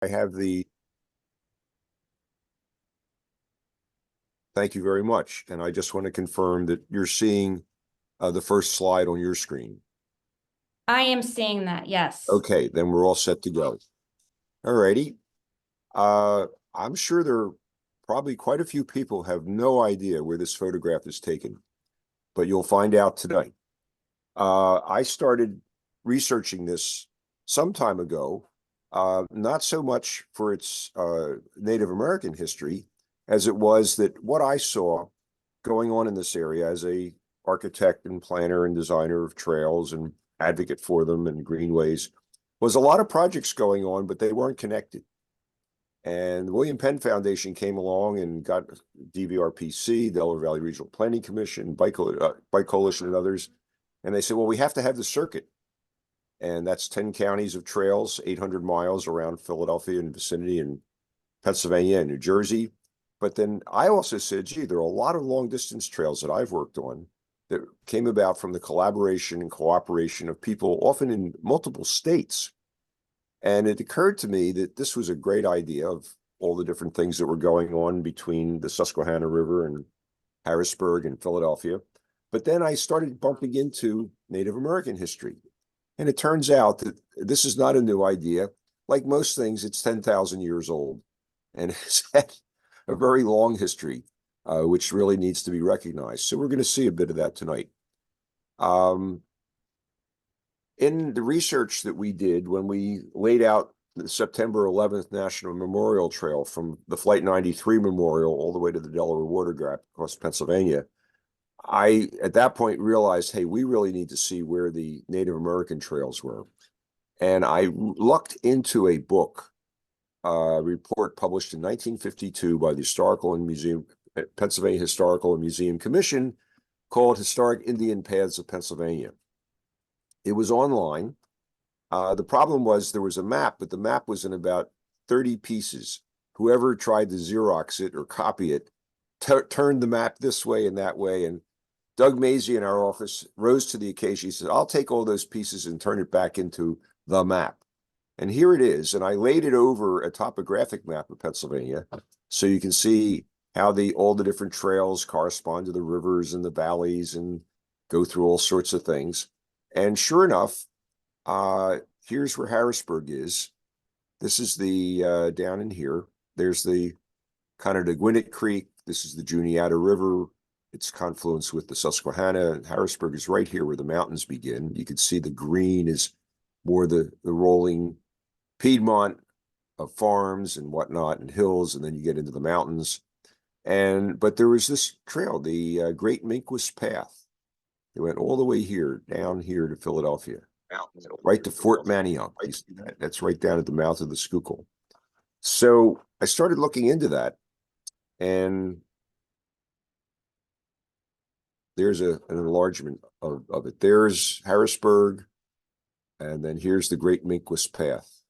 I have thank you very much. And I just want to confirm that you're seeing the first slide on your screen. I am seeing that, yes. Okay, then we're all set to go. All righty. I'm sure there are probably quite a few people have no idea where this photograph is taken, but you'll find out tonight. I started researching this some time ago, not so much for its Native American history as it was that what I saw going on in this area as a architect and planner and designer of trails and advocate for them and greenways was a lot of projects going on, but they weren't connected. And the William Penn Foundation came along and got DVRPC, Delaware Valley Regional Planning Commission, Bike Coalition, and others. And they said, well, we have to have the circuit. And that's 10 counties of trails, 800 miles around Philadelphia and vicinity, and Pennsylvania and New Jersey. But then I also said, gee, there are a lot of long distance trails that I've worked on that came about from the collaboration and cooperation of people, often in multiple states. And it occurred to me that this was a great idea of all the different things that were going on between the Susquehanna River and Harrisburg and Philadelphia. But then I started bumping into Native American history. And it turns out that this is not a new idea. Like most things, it's 10,000 years old and it's had a very long history, which really needs to be recognized. So we're going to see a bit of that tonight. In the research that we did when we laid out the September 11th National Memorial Trail from the Flight 93 Memorial all the way to the Delaware Water Gap across Pennsylvania, I, at that point, realized, hey, we really need to see where the Native American trails were. And I looked into a book, report published in 1952 by the Pennsylvania Historical and Museum Commission called Historic Indian Paths of Pennsylvania. It was online. The problem was there was a map, but the map was in about 30 pieces. Whoever tried to Xerox it or copy it turned the map this way and that way. And Doug Mazie in our office rose to the occasion. He said, I'll take all those pieces and turn it back into the map. And here it is. And I laid it over a topographic map of Pennsylvania so you can see how all the different trails correspond to the rivers and the valleys and go through all sorts of things. And sure enough, here's where Harrisburg is. This is the down in here. There's the kind of the Gwinnett Creek. This is the Juniata River. Its confluence with the Susquehanna. Harrisburg is right here where the mountains begin. You can see the green is more the rolling Piedmont of farms and whatnot and hills, and then you get into the mountains. But there was this trail, the Great Minquas Path. It went all the way here, down here to Philadelphia, right to Fort Manioc. You see that? That's right down at the mouth of the Schuylkill. So I started looking into that, and there's an enlargement of it. There's Harrisburg, and then here's the Great Minquas Path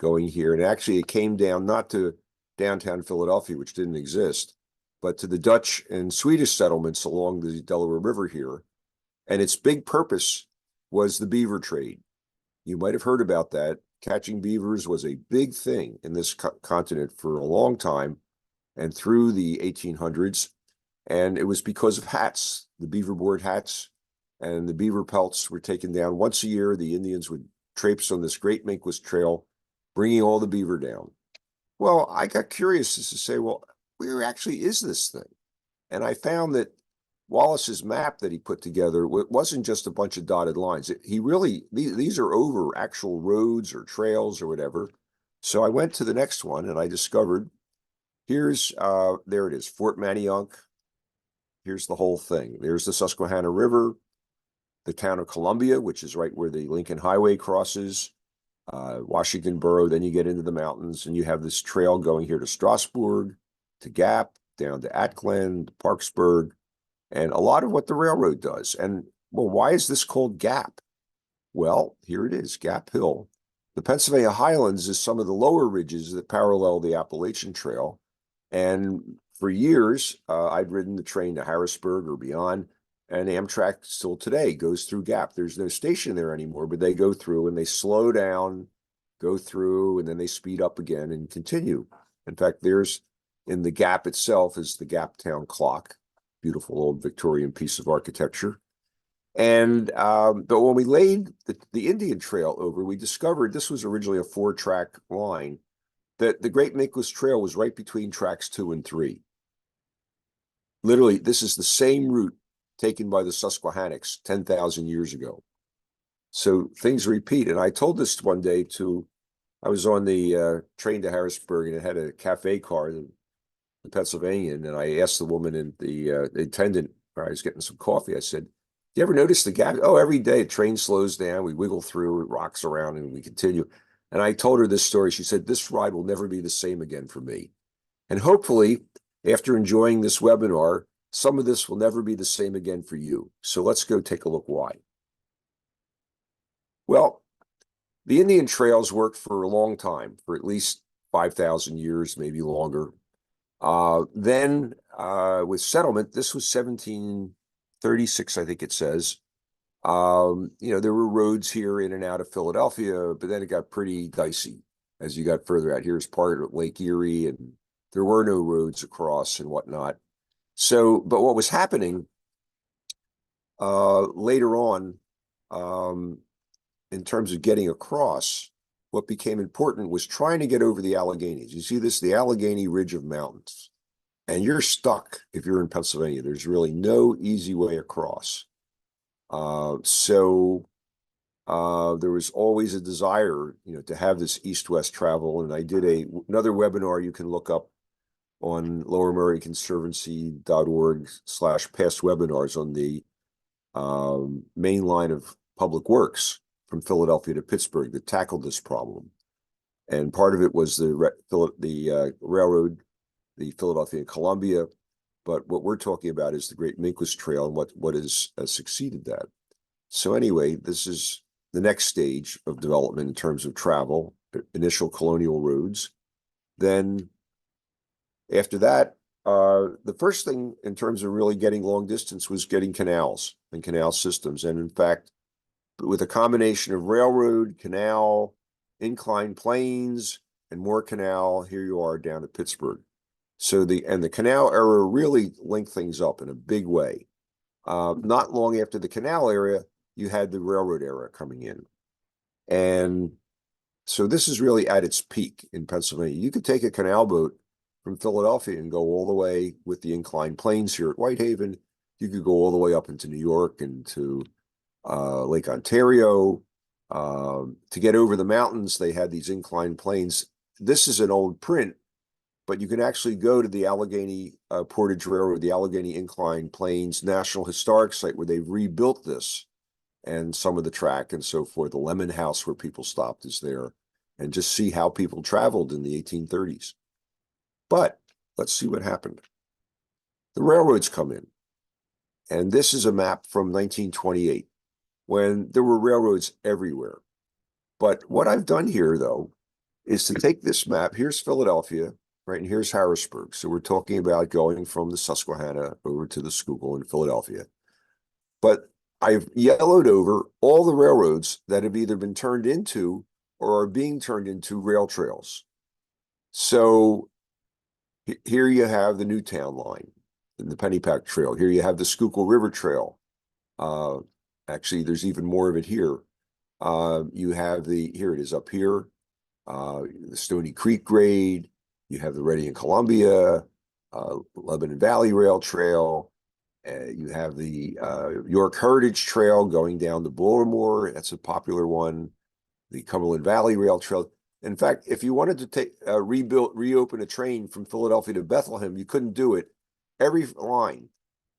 going here. And actually, it came down not to downtown Philadelphia, which didn't exist, but to the Dutch and Swedish settlements along the Delaware River here. And its big purpose was the beaver trade. You might have heard about that. Catching beavers was a big thing in this continent for a long time and through the 1800s. And it was because of hats, the beaver board hats, and the beaver pelts were taken down. Once a year, the Indians would traipse on this Great Minquas Trail, bringing all the beaver down. Well, I got curious as to say, well, where actually is this thing? And I found that Wallace's map that he put together wasn't just a bunch of dotted lines. He really, these are over actual roads or trails or whatever. So I went to the next one and I discovered, there it is, Fort Manioc. Here's the whole thing. There's the Susquehanna River, the town of Columbia, which is right where the Lincoln Highway crosses, Washington Borough. Then you get into the mountains and you have this trail going here to Strasburg, to Gap, down to Ackland, to Parksburg, and a lot of what the railroad does. And well, why is this called Gap? Well, here it is, Gap Hill. The Pennsylvania Highlands is some of the lower ridges that parallel the Appalachian Trail. And for years, I'd ridden the train to Harrisburg or beyond, and Amtrak still today goes through Gap. There's no station there anymore, but they go through and they slow down go through, and then they speed up again and continue. In fact, there's in the gap itself is the Gap Town clock, beautiful old Victorian piece of architecture. And but when we laid the Indian Trail over, we discovered this was originally a 4-track line, that the Great Minquas Trail was right between tracks 2 and 3. Literally, this is the same route taken by the Susquehannocks 10,000 years ago. So things repeat. And I told this one day I was on the train to Harrisburg, and it had a cafe car, the Pennsylvanian, and I asked the woman and the attendant, where I was getting some coffee, I said, "Do you ever notice the gap?" "Oh, every day, the train slows down, we wiggle through, it rocks around, and we continue." And I told her this story. She said, "This ride will never be the same again for me." And hopefully, after enjoying this webinar, some of this will never be the same again for you. So let's go take a look why. Well, the Indian trails worked for a long time, for at least 5,000 years, maybe longer. Then with settlement, this was 1736, I think it says. There were roads here in and out of Philadelphia, but then it got pretty dicey as you got further out. Here's part of Lake Erie, and there were no roads across and whatnot. So, but what was happening later on, in terms of getting across, what became important was trying to get over the Alleghenies. You see this, the Allegheny Ridge of mountains, and you're stuck if you're in Pennsylvania. There's really no easy way across. So there was always a desire, to have this east-west travel. And I did another webinar you can look up on lowermerionconservancy.org/past webinars on the main line of public works from Philadelphia to Pittsburgh that tackled this problem. And part of it was the railroad, the Philadelphia and Columbia. But what we're talking about is the Great Minquas Trail and what has succeeded that. So anyway, this is the next stage of development in terms of travel, initial colonial roads. Then after that, the first thing in terms of really getting long distance was getting canals and canal systems. And in fact, with a combination of railroad, canal, inclined plains, and more canal, here you are down at Pittsburgh. So the canal era really linked things up in a big way. Not long after the canal area, you had the railroad era coming in. And so this is really at its peak in Pennsylvania. You could take a canal boat from Philadelphia and go all the way with the inclined plains here at Whitehaven. You could go all the way up into New York and to Lake Ontario. To get over the mountains, they had these inclined plains. This is an old print, but you can actually go to the Allegheny Portage Railroad, the Allegheny Inclined Plains National Historic Site, where they've rebuilt this and some of the track and so forth. The Lemon House where people stopped is there, and just see how people traveled in the 1830s. But let's see what happened. The railroads come in, and this is a map from 1928 when there were railroads everywhere. But what I've done here, though, is to take this map. Here's Philadelphia, right? And here's Harrisburg. So we're talking about going from the Susquehanna over to the Schuylkill in Philadelphia. But I've yellowed over all the railroads that have either been turned into or are being turned into rail trails. So here you have the Newtown line and the Pennypack Trail. Here you have the Schuylkill River Trail. Actually, there's even more of it here. You have here it is up here, the Stony Creek grade. You have the Reading and Columbia, Lebanon Valley Rail Trail. You have the York Heritage Trail going down to Baltimore. That's a popular one. The Cumberland Valley Rail Trail. In fact, if you wanted to reopen a train from Philadelphia to Bethlehem, you couldn't do it. Every line,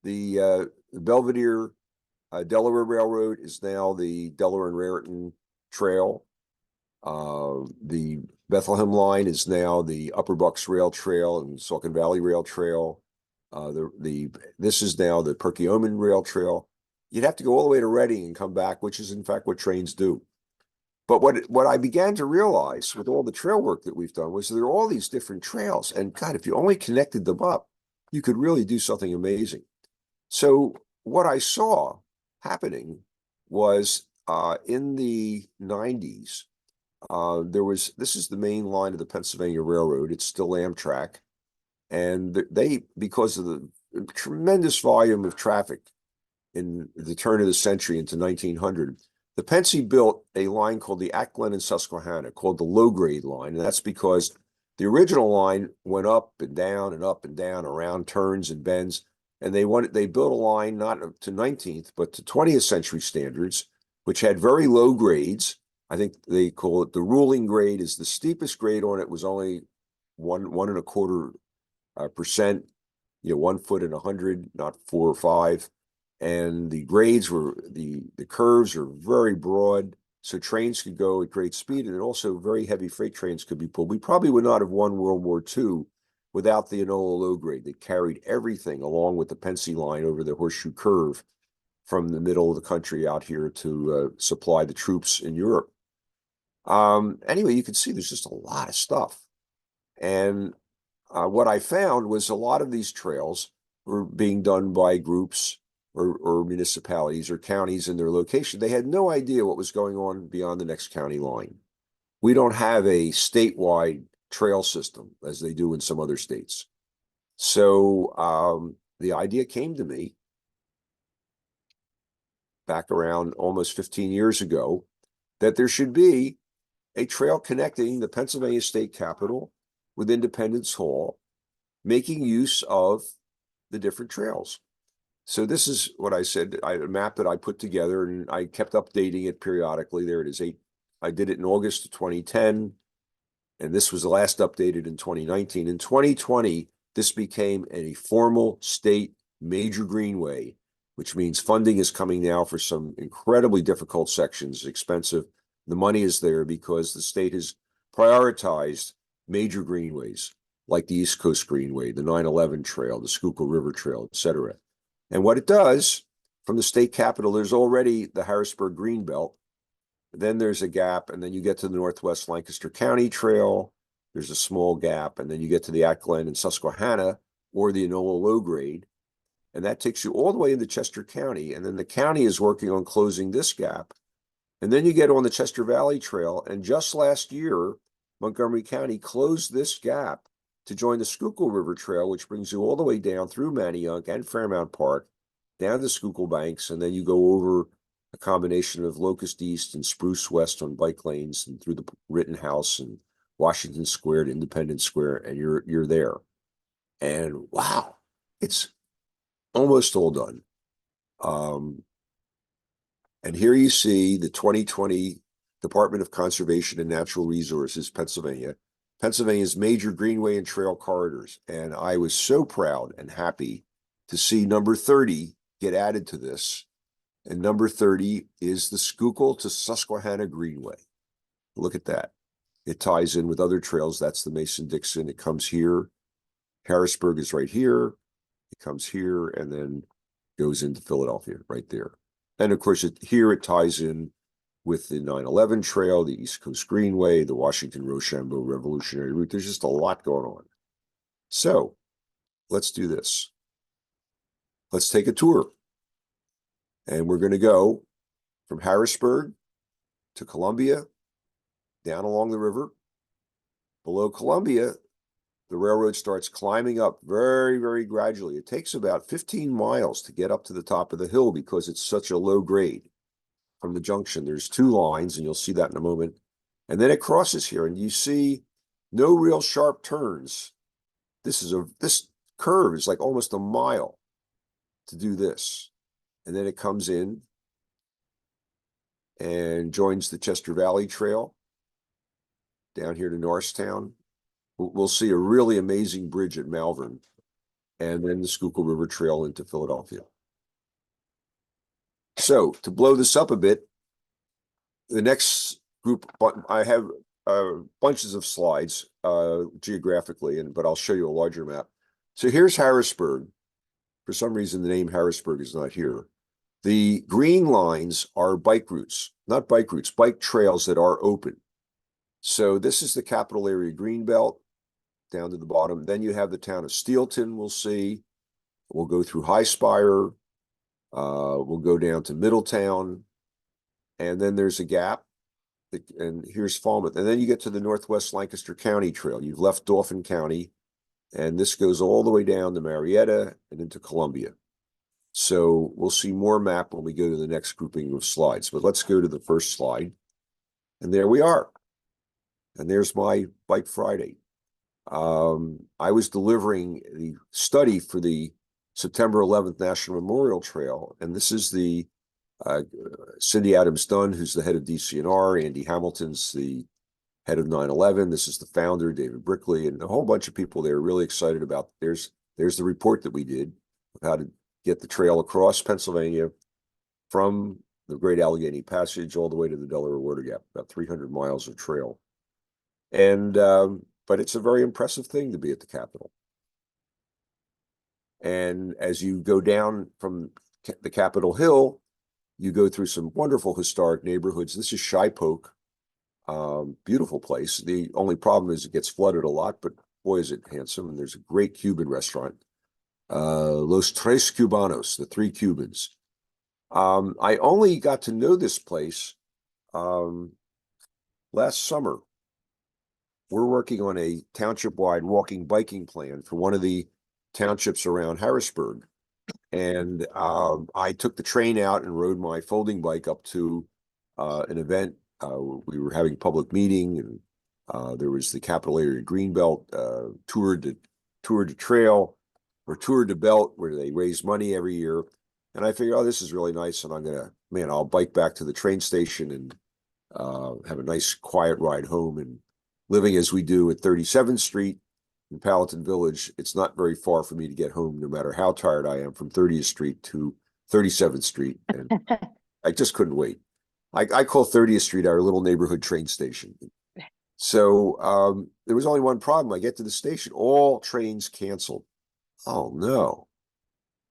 the Belvedere Delaware Railroad is now the Delaware and Raritan Trail. The Bethlehem line is now the Upper Bucks Rail Trail and Saucon Valley Rail Trail. This is now the Perkiomen Rail Trail. You'd have to go all the way to Reading and come back, which is in fact what trains do. But what I began to realize with all the trail work that we've done was there are all these different trails, and God, if you only connected them up, you could really do something amazing. So what I saw happening was in the 90s, This is the main line of the Pennsylvania Railroad. It's still Amtrak. And they, because of the tremendous volume of traffic in the turn of the century into 1900, the Pennsy built a line called the Acklen and Susquehanna, called the low grade line. And that's because the original line went up and down and up and down around turns and bends. And they built a line not to 19th, but to 20th century standards, which had very low grades. I think they call it the ruling grade. Is the steepest grade on it was only 1.25%, 1 foot in 100, not 4 or 5. And the grades were the curves are very broad, so trains could go at great speed, and also very heavy freight trains could be pulled. We probably would not have won World War II without the Enola low grade that carried everything along with the Pennsy line over the Horseshoe Curve from the middle of the country out here to supply the troops in Europe. Anyway, you can see there's just a lot of stuff. And what I found was a lot of these trails were being done by groups or municipalities or counties in their location. They had no idea what was going on beyond the next county line. We don't have a statewide trail system as they do in some other states. So the idea came to me back around almost 15 years ago that there should be a trail connecting the Pennsylvania State Capitol with Independence Hall, making use of the different trails. So this is what I said, a map that I put together, and I kept updating it periodically. There it is. I did it in August of 2010, and this was the last updated in 2019. In 2020, this became a formal state major greenway, which means funding is coming now for some incredibly difficult sections, expensive. The money is there because the state has prioritized major greenways like the East Coast Greenway, the 9/11 Trail, the Schuylkill River Trail, etc. And what it does, from the state capitol, there's already the Harrisburg Greenbelt. Then there's a gap, and then you get to the Northwest Lancaster County Trail. There's a small gap, and then you get to the Acklen and Susquehanna, or the Enola low grade. And that takes you all the way into Chester County. And then the county is working on closing this gap. And then you get on the Chester Valley Trail. And just last year, Montgomery County closed this gap to join the Schuylkill River Trail, which brings you all the way down through Manayunk and Fairmount Park, down to Schuylkill Banks, and then you go over a combination of Locust East and Spruce West on bike lanes and through the Rittenhouse and Washington Square to Independence Square, and you're there. And wow, it's almost all done. And here you see the 2020 Department of Conservation and Natural Resources, Pennsylvania's major greenway and trail corridors. And I was so proud and happy to see number 30 get added to this. And number 30 is the Schuylkill to Susquehanna Greenway. Look at that. It ties in with other trails. That's the Mason-Dixon. It comes here. Harrisburg is right here. It comes here and then goes into Philadelphia right there. And of course, here it ties in with the 9/11 Trail, the East Coast Greenway, the Washington Rochambeau Revolutionary Route. There's just a lot going on. So let's do this. Let's take a tour. And we're going to go from Harrisburg to Columbia, down along the river. Below Columbia, the railroad starts climbing up very, very gradually. It takes about 15 miles to get up to the top of the hill because it's such a low grade. From the junction, there's 2 lines, and you'll see that in a moment. And then it crosses here, and you see no real sharp turns. This curve is like almost a mile to do this. And then it comes in and joins the Chester Valley Trail down here to Norristown. We'll see a really amazing bridge at Malvern, and then the Schuylkill River Trail into Philadelphia. So to blow this up a bit, the next group, I have bunches of slides geographically, but I'll show you a larger map. So here's Harrisburg. For some reason, the name Harrisburg is not here. The green lines are bike routes, not bike routes, bike trails that are open. So this is the capital area Greenbelt down to the bottom. Then you have the town of Steelton, we'll see. We'll go through High Spire. We'll go down to Middletown. And then there's a gap. And here's Falmouth. And then you get to the Northwest Lancaster County Trail. You've left Dauphin County, and this goes all the way down to Marietta and into Columbia. So we'll see more map when we go to the next grouping of slides. But let's go to the first slide. And there we are. And there's my Bike Friday. I was delivering the study for the September 11th National Memorial Trail, and this is the Cindy Adams Dunn, who's the head of DCNR. Andy Hamilton's the head of 9/11. This is the founder, David Brickley, and a whole bunch of people there really excited about. There's the report that we did of how to get the trail across Pennsylvania from the Great Allegheny Passage all the way to the Delaware Water Gap, about 300 miles of trail. And but it's a very impressive thing to be at the Capitol. And as you go down from the Capitol Hill, you go through some wonderful historic neighborhoods. This is Shipoke, beautiful place. The only problem is it gets flooded a lot, but boy, is it handsome. And there's a great Cuban restaurant, Los Tres Cubanos, the Three Cubans. I only got to know this place last summer. We're working on a township-wide walking biking plan for one of the townships around Harrisburg. And I took the train out and rode my folding bike up to an event. We were having a public meeting, and there was the Capitol area Greenbelt toured the trail, or toured the belt, where they raise money every year. And I figured, oh, this is really nice, and I'll bike back to the train station and have a nice quiet ride home. And living as we do at 37th Street in Palatine Village, it's not very far for me to get home, no matter how tired I am, from 30th Street to 37th Street. And I just couldn't wait. I call 30th Street our little neighborhood train station. So there was only one problem. I get to the station, all trains canceled. Oh no,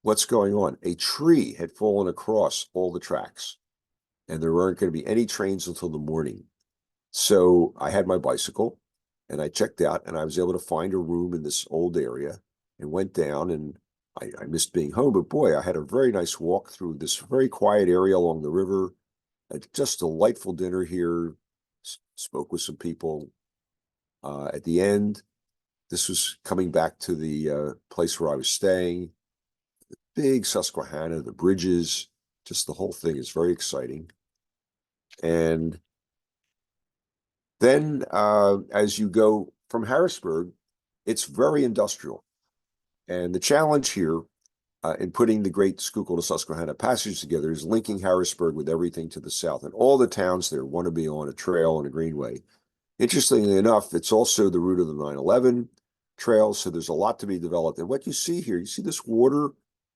what's going on? A tree had fallen across all the tracks, and there weren't going to be any trains until the morning. So I had my bicycle, and I checked out, and I was able to find a room in this old area and went down. And I missed being home, but boy, I had a very nice walk through this very quiet area along the river. Just a delightful dinner here. Spoke with some people. At the end, this was coming back to the place where I was staying. The big Susquehanna, the bridges, just the whole thing is very exciting. And then as you go from Harrisburg, it's very industrial. And the challenge here in putting the Great Schuylkill to Susquehanna Passage together is linking Harrisburg with everything to the south. And all the towns there want to be on a trail and a greenway. Interestingly enough, it's also the route of the 9/11 trail, so there's a lot to be developed. And what you see here, you see this water,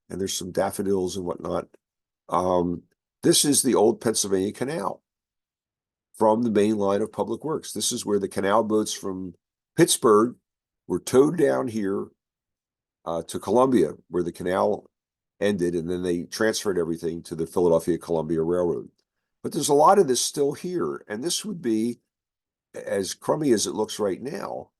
and there's some daffodils and whatnot. This is the old Pennsylvania Canal from the main line of public works. This is where the canal boats from Pittsburgh were towed down here to Columbia, where the canal ended, and then they transferred everything to the Philadelphia Columbia Railroad. But there's a lot of this still here, and this would be, as crummy as it looks right now,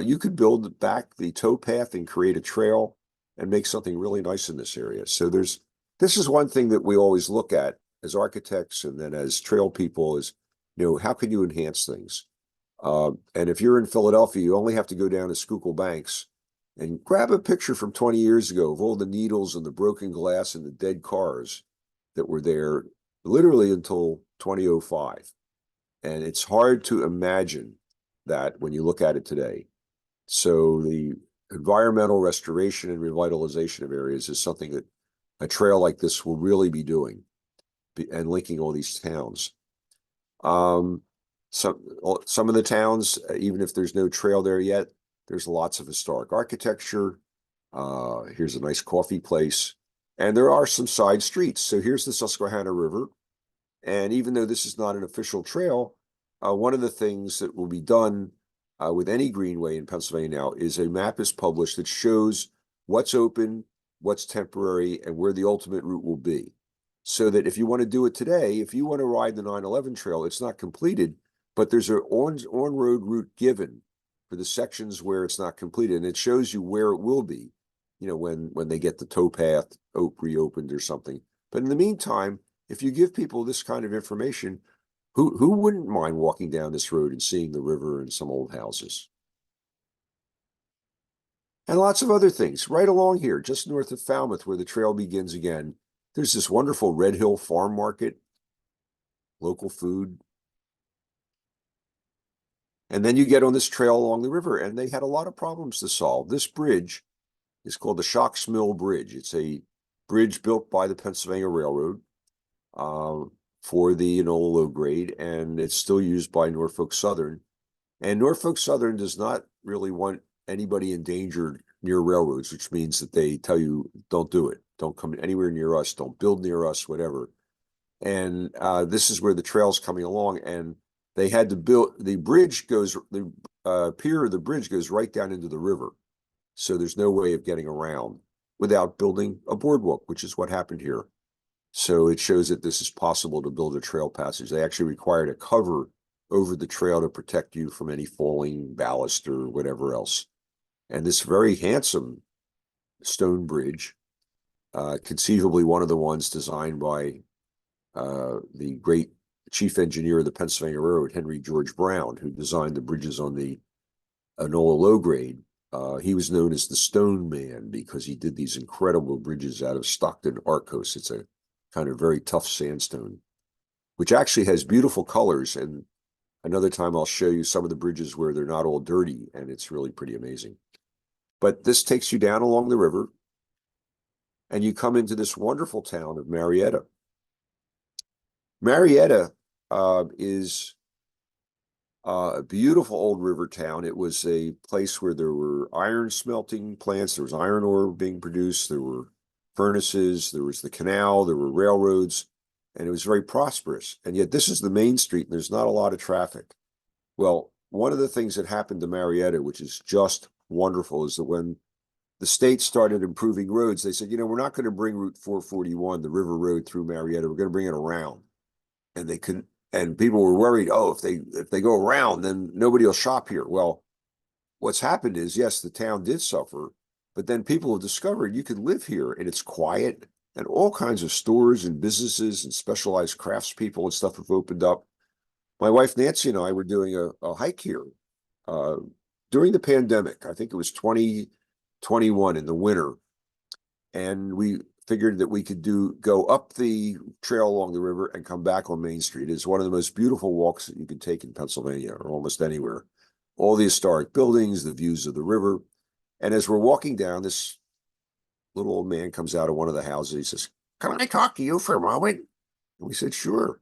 you could build back the towpath and create a trail and make something really nice in this area. So this is one thing that we always look at as architects and then as trail people is, how can you enhance things? And if you're in Philadelphia, you only have to go down to Schuylkill Banks and grab a picture from 20 years ago of all the needles and the broken glass and the dead cars that were there literally until 2005. And it's hard to imagine that when you look at it today. So the environmental restoration and revitalization of areas is something that a trail like this will really be doing, and linking all these towns. Some of the towns, even if there's no trail there yet, there's lots of historic architecture. Here's a nice coffee place. And there are some side streets. So here's the Susquehanna River. And even though this is not an official trail, one of the things that will be done with any greenway in Pennsylvania now is a map is published that shows what's open, what's temporary, and where the ultimate route will be. So that if you want to do it today, if you want to ride the 9/11 trail, it's not completed, but there's an on-road route given for the sections where it's not completed, and it shows you where it will be, when they get the towpath reopened or something. But in the meantime, if you give people this kind of information, Who wouldn't mind walking down this road and seeing the river and some old houses? And lots of other things right along here, just north of Falmouth, where the trail begins again. There's this wonderful Red Hill Farm Market, local food. And then you get on this trail along the river, and they had a lot of problems to solve. This bridge is called the Shocks Mill Bridge. It's a bridge built by the Pennsylvania Railroad for the Enola low grade, and it's still used by Norfolk Southern. And Norfolk Southern does not really want anybody endangered near railroads, which means that they tell you, don't do it. Don't come anywhere near us. Don't build near us, whatever. And this is where the trail's coming along. And they had to build, the bridge goes, the pier of the bridge goes right down into the river. So there's no way of getting around without building a boardwalk, which is what happened here. So it shows that this is possible to build a trail passage. They actually required a cover over the trail to protect you from any falling ballast or whatever else. And this very handsome stone bridge, conceivably one of the ones designed by the great chief engineer of the Pennsylvania Railroad, Henry George Brown, who designed the bridges on the Enola low grade. He was known as the Stone Man because he did these incredible bridges out of Stockton Arcos. It's a kind of very tough sandstone, which actually has beautiful colors. And another time I'll show you some of the bridges where they're not all dirty, and it's really pretty amazing. But this takes you down along the river, and you come into this wonderful town of Marietta. Marietta is a beautiful old river town. It was a place where there were iron smelting plants. There was iron ore being produced. There were furnaces. There was the canal. There were railroads. And it was very prosperous. And yet this is the main street, and there's not a lot of traffic. Well, one of the things that happened to Marietta, which is just wonderful, is that when the state started improving roads, they said, we're not going to bring Route 441, the river road through Marietta. We're going to bring it around. And they couldn't. And people were worried, if they go around, then nobody will shop here. Well, what's happened is, yes, the town did suffer, but then people have discovered you can live here and it's quiet, and all kinds of stores and businesses and specialized craftspeople and stuff have opened up. My wife, Nancy, and I were doing a hike here during the pandemic. I think it was 2021 in the winter. And we figured that we could go up the trail along the river and come back on Main Street. It's one of the most beautiful walks that you can take in Pennsylvania or almost anywhere. All the historic buildings, the views of the river. And as we're walking down, this little old man comes out of one of the houses. He says, "Can I talk to you for a moment?" And we said, "Sure."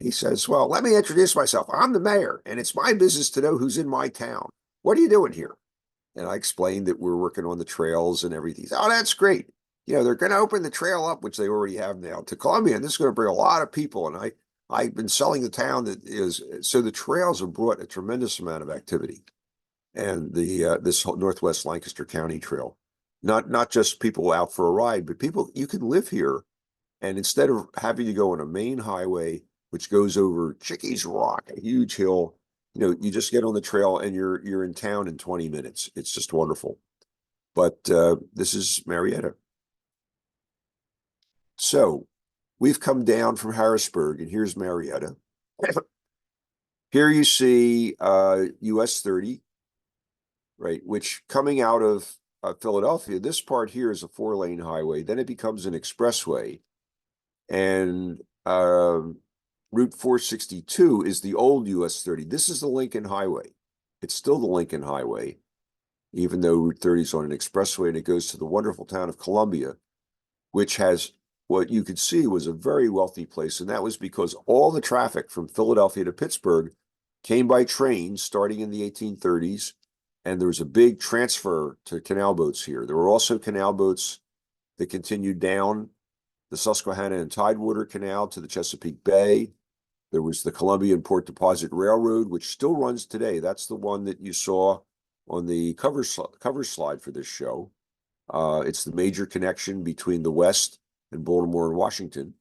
He says, "Well, let me introduce myself. I'm the mayor, and it's my business to know who's in my town. What are you doing here?" And I explained that we're working on the trails and everything. He said, "Oh, that's great. They're going to open the trail up, which they already have now, to Columbia, and this is going to bring a lot of people. And I've been selling the town that is." So the trails have brought a tremendous amount of activity, and this Northwest Lancaster County Trail, not just people out for a ride, but people, you can live here, and instead of having to go on a main highway, which goes over Chickies Rock, a huge hill, you just get on the trail and you're in town in 20 minutes. It's just wonderful. But this is Marietta. So we've come down from Harrisburg, and here's Marietta. Here you see US 30, right, which coming out of Philadelphia, this part here is a 4-lane highway. Then it becomes an expressway. And Route 462 is the old US 30. This is the Lincoln Highway. It's still the Lincoln Highway, even though Route 30 is on an expressway, and it goes to the wonderful town of Columbia, which has what you could see was a very wealthy place. And that was because all the traffic from Philadelphia to Pittsburgh came by train starting in the 1830s. And there was a big transfer to canal boats here. There were also canal boats that continued down the Susquehanna and Tidewater Canal to the Chesapeake Bay. There was the Columbia and Port Deposit Railroad, which still runs today. That's the one that you saw on the cover slide for this show. It's the major connection between the West and Baltimore and Washington.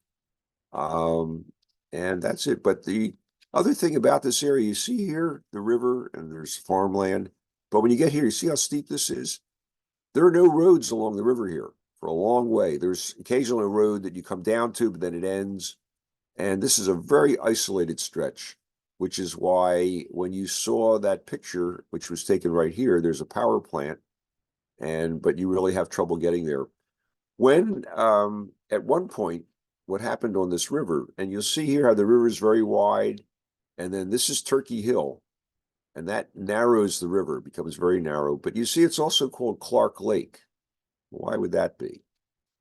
And that's it. But the other thing about this area, you see here the river and there's farmland. But when you get here, you see how steep this is? There are no roads along the river here for a long way. There's occasionally a road that you come down to, but then it ends. And this is a very isolated stretch, which is why when you saw that picture, which was taken right here, there's a power plant, but you really have trouble getting there. When at one point, what happened on this river, and you'll see here how the river is very wide, and then this is Turkey Hill, and that narrows the river, becomes very narrow. But you see, it's also called Clark Lake. Why would that be?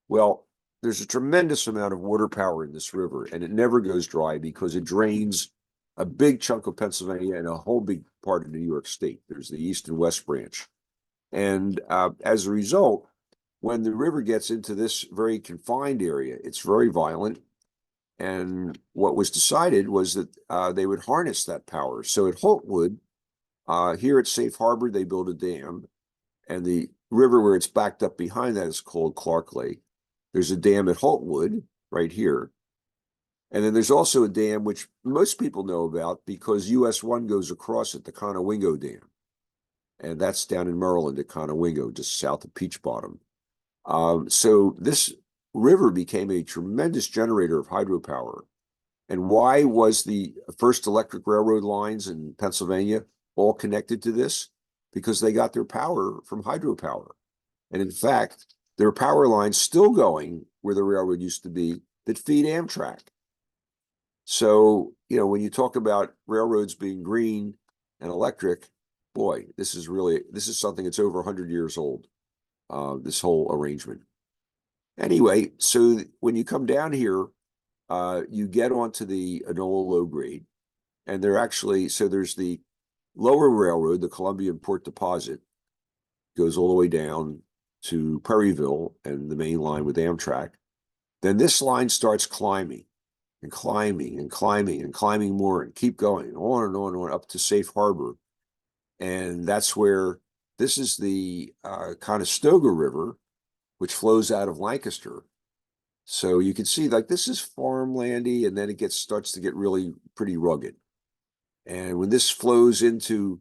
Well, there's a tremendous amount of water power in this river, and it never goes dry because it drains a big chunk of Pennsylvania and a whole big part of New York State. There's the East and West branch. And as a result, when the river gets into this very confined area, it's very violent. And what was decided was that they would harness that power. So at Holtwood, here at Safe Harbor, they built a dam, and the river where it's backed up behind that is called Clark Lake. There's a dam at Holtwood right here. And then there's also a dam which most people know about because US 1 goes across it, the Conowingo Dam. And that's down in Maryland at Conowingo, just south of Peach Bottom. So this river became a tremendous generator of hydropower. And why was the first electric railroad lines in Pennsylvania all connected to this? Because they got their power from hydropower. And in fact, there are power lines still going where the railroad used to be that feed Amtrak. So, when you talk about railroads being green and electric, boy, this is something that's over 100 years old, this whole arrangement. Anyway, so when you come down here, you get onto the Enola low grade, and there's the lower railroad, the Columbia and Port Deposit, goes all the way down to Perryville and the main line with Amtrak. Then this line starts climbing and climbing and climbing and climbing more and keep going on and on and on up to Safe Harbor. And that's where this is the Conestoga River, which flows out of Lancaster. So you can see like this is farmlandy, and then it starts to get really pretty rugged. And when this flows into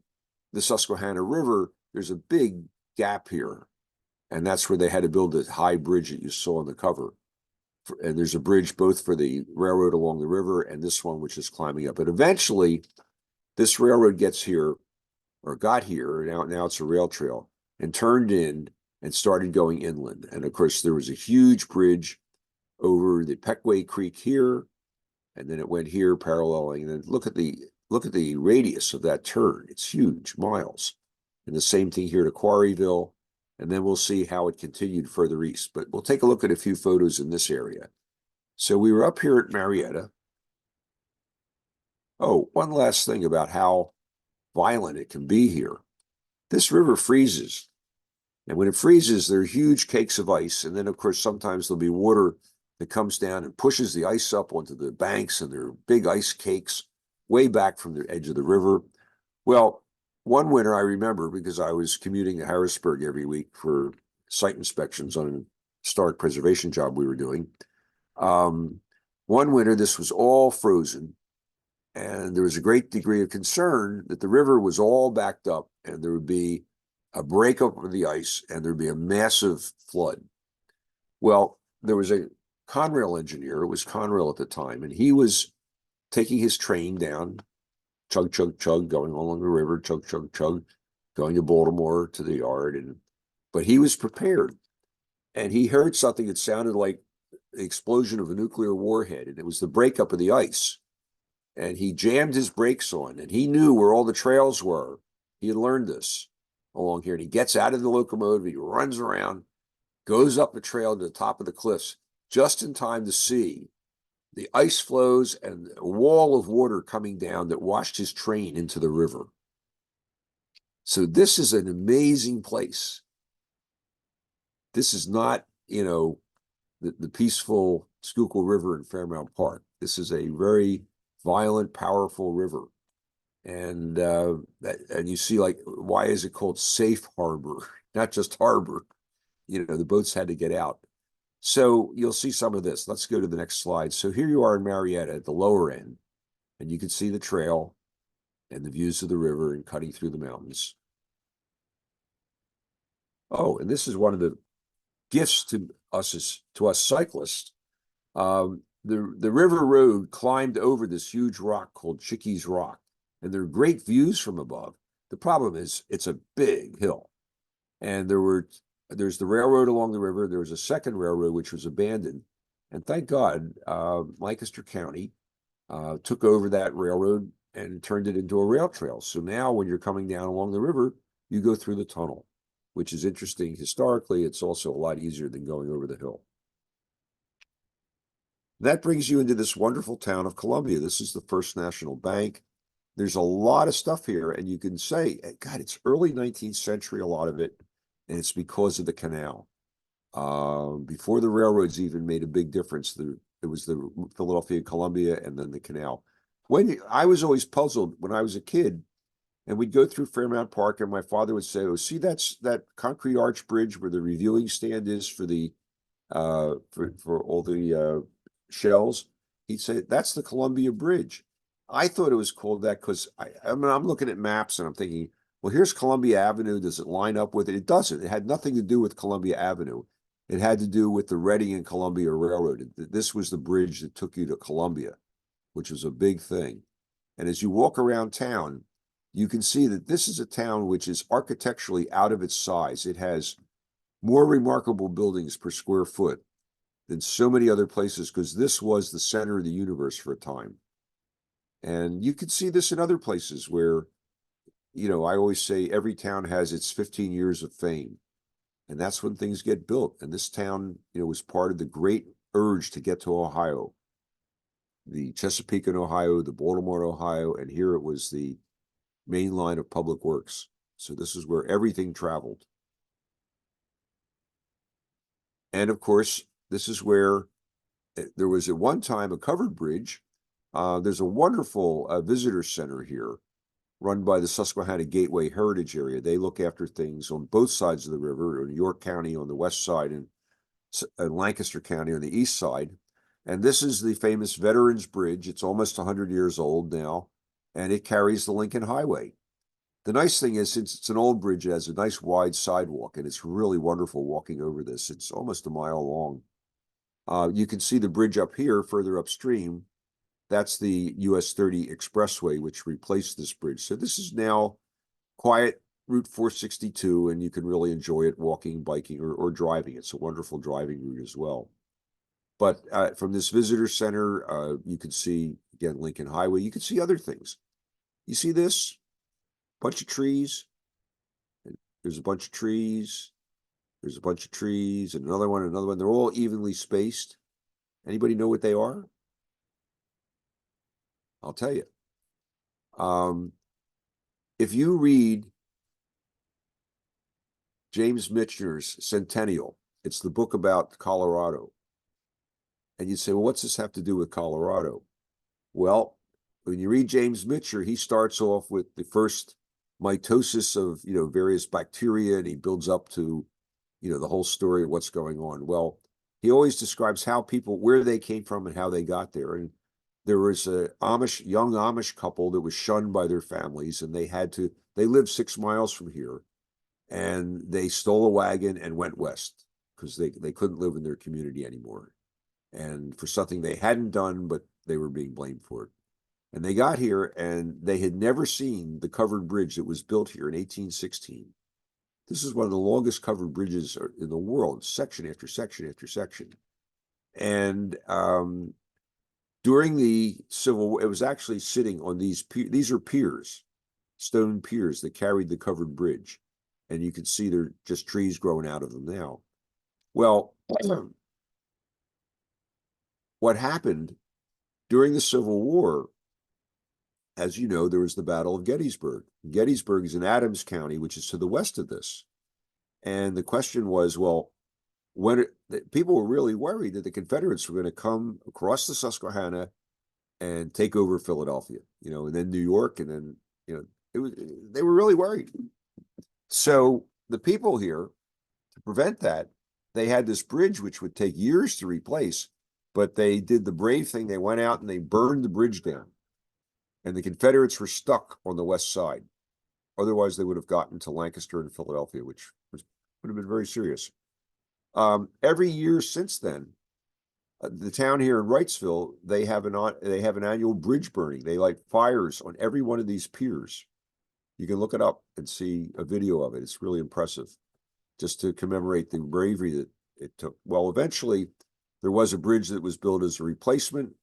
the Susquehanna River, there's a big gap here. And that's where they had to build the high bridge that you saw on the cover. And there's a bridge both for the railroad along the river and this one, which is climbing up. But eventually, this railroad gets here, or got here, now it's a rail trail, and turned in and started going inland. And of course, there was a huge bridge over the Peckway Creek here, and then it went here paralleling. And then look at the radius of that turn. It's huge, miles. And the same thing here to Quarryville. And then we'll see how it continued further east. But we'll take a look at a few photos in this area. So we were up here at Marietta. Oh, one last thing about how violent it can be here. This river freezes. And when it freezes, there are huge cakes of ice. And then, of course, sometimes there'll be water that comes down and pushes the ice up onto the banks, and there are big ice cakes way back from the edge of the river. Well, one winter I remember, because I was commuting to Harrisburg every week for site inspections on a historic preservation job we were doing. One winter, this was all frozen, and there was a great degree of concern that the river was all backed up and there would be a breakup of the ice and there'd be a massive flood. Well, there was a Conrail engineer, it was Conrail at the time, and he was taking his train down, chug, chug, chug, going along the river, chug, chug, chug, going to Baltimore to the yard. But he was prepared, and he heard something that sounded like the explosion of a nuclear warhead, and it was the breakup of the ice. And he jammed his brakes on, and he knew where all the trails were. He had learned this along here, and he gets out of the locomotive, he runs around, goes up the trail to the top of the cliffs, just in time to see the ice flows and a wall of water coming down that washed his train into the river. So this is an amazing place. This is not, the peaceful Schuylkill River in Fairmount Park. This is a very violent, powerful river. And you see, like, why is it called Safe Harbor, not just harbor? The boats had to get out. So you'll see some of this. Let's go to the next slide. So here you are in Marietta at the lower end, and you can see the trail and the views of the river and cutting through the mountains. Oh, and this is one of the gifts to us cyclists. the river road climbed over this huge rock called Chickies Rock, and there are great views from above. The problem is it's a big hill, and there's the railroad along the river. There was a second railroad which was abandoned, and thank God, Lancaster County took over that railroad and turned it into a rail trail. So now when you're coming down along the river, you go through the tunnel, which is interesting. Historically, it's also a lot easier than going over the hill. That brings you into this wonderful town of Columbia. This is the First National Bank. There's a lot of stuff here, and you can say, God, it's early 19th century, a lot of it, and it's because of the canal. Before the railroads even made a big difference, it was the Philadelphia, Columbia, and then the canal. I was always puzzled when I was a kid, and we'd go through Fairmount Park, and my father would say, "Oh, see, that's that concrete arch bridge where the reviewing stand is for the for all the shells." He'd say, "That's the Columbia Bridge." I thought it was called that because I mean, I'm looking at maps and I'm thinking, well, here's Columbia Avenue. Does it line up with it? It doesn't. It had nothing to do with Columbia Avenue. It had to do with the Reading and Columbia Railroad. This was the bridge that took you to Columbia, which was a big thing. And as you walk around town, you can see that this is a town which is architecturally out of its size. It has more remarkable buildings per square foot than so many other places because this was the center of the universe for a time. And you could see this in other places where, I always say every town has its 15 years of fame. And that's when things get built. And this town, was part of the great urge to get to Ohio, the Chesapeake and Ohio, the Baltimore, Ohio, and here it was the main line of public works. So this is where everything traveled. And of course, this is where there was at one time a covered bridge. There's a wonderful visitor center here run by the Susquehanna Gateway Heritage Area. They look after things on both sides of the river, in York County on the west side and Lancaster County on the east side. And this is the famous Veterans Bridge. It's almost 100 years old now, and it carries the Lincoln Highway. The nice thing is, since it's an old bridge, it has a nice wide sidewalk, and it's really wonderful walking over this. It's almost a mile long. You can see the bridge up here, further upstream. That's the US 30 Expressway, which replaced this bridge. So this is now quiet Route 462, and you can really enjoy it walking, biking, or driving. It's a wonderful driving route as well. But from this visitor center, you can see, again, Lincoln Highway. You can see other things. You see this? Bunch of trees. There's a bunch of trees. There's a bunch of trees, and another one, another one. They're all evenly spaced. Anybody know what they are? I'll tell you. If you read James Michener's Centennial, it's the book about Colorado. And you'd say, well, what's this have to do with Colorado? Well, when you read James Michener, he starts off with the first mitosis of, various bacteria, and he builds up to, the whole story of what's going on. Well, he always describes how people, where they came from and how they got there. And there was a young Amish couple that was shunned by their families, and they lived 6 miles from here, and they stole a wagon and went west because they couldn't live in their community anymore. And for something they hadn't done, but they were being blamed for it. And they got here, and they had never seen the covered bridge that was built here in 1816. This is one of the longest covered bridges in the world, section after section after section. And during the Civil War, it was actually sitting on these are piers, stone piers that carried the covered bridge. And you can see they're just trees growing out of them now. Well, what happened during the Civil War, as you know, there was the Battle of Gettysburg. Gettysburg is in Adams County, which is to the west of this. And the question was, well, people were really worried that the Confederates were going to come across the Susquehanna and take over Philadelphia, and then New York, and then, they were really worried. So the people here, to prevent that, they had this bridge which would take years to replace, but they did the brave thing. They went out and they burned the bridge down, and the Confederates were stuck on the west side. Otherwise, they would have gotten to Lancaster and Philadelphia, which would have been very serious. Every year since then, The town here in Wrightsville, they have an annual bridge burning. They light fires on every one of these piers. You can look it up and see a video of it. It's really impressive, just to commemorate the bravery that it took. Well, eventually, there was a bridge that was built as a replacement,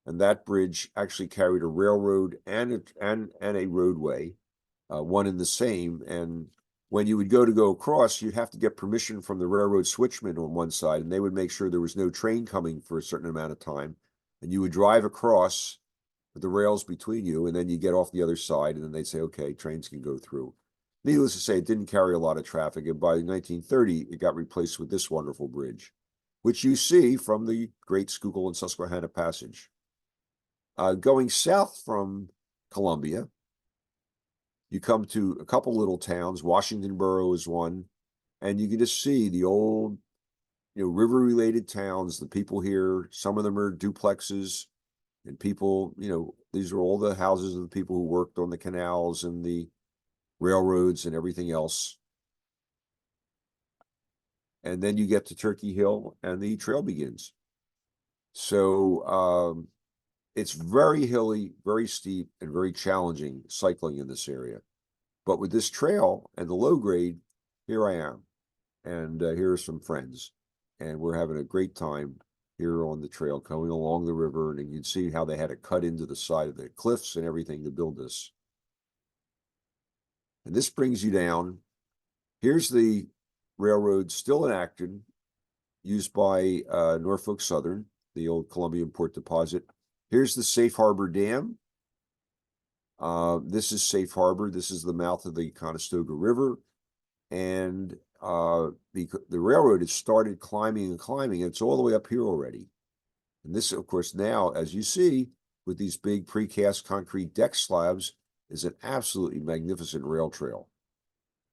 and that bridge actually carried a railroad and a roadway, one and the same. And when you would go across, you'd have to get permission from the railroad switchman on one side, and they would make sure there was no train coming for a certain amount of time. And you would drive across with the rails between you, and then you get off the other side, and then they'd say, okay, trains can go through. Needless to say, it didn't carry a lot of traffic, and by 1930, it got replaced with this wonderful bridge, which you see from the Great Schuylkill and Susquehanna Passage. Going south from Columbia, you come to a couple little towns. Washington Borough is one, and you can just see the old, river-related towns. The people here, some of them are duplexes, and people, these are all the houses of the people who worked on the canals and the railroads and everything else. And then you get to Turkey Hill, and the trail begins. So it's very hilly, very steep, and very challenging cycling in this area. But with this trail and the low grade, here I am. And here are some friends. And we're having a great time here on the trail, going along the river. And you can see how they had to cut into the side of the cliffs and everything to build this. And this brings you down. Here's the railroad still enacted, used by Norfolk Southern, the old Columbian Port Deposit. Here's the Safe Harbor Dam. This is Safe Harbor. This is the mouth of the Conestoga River. And the railroad has started climbing and climbing. It's all the way up here already. And this, of course, now, as you see, with these big precast concrete deck slabs, is an absolutely magnificent rail trail.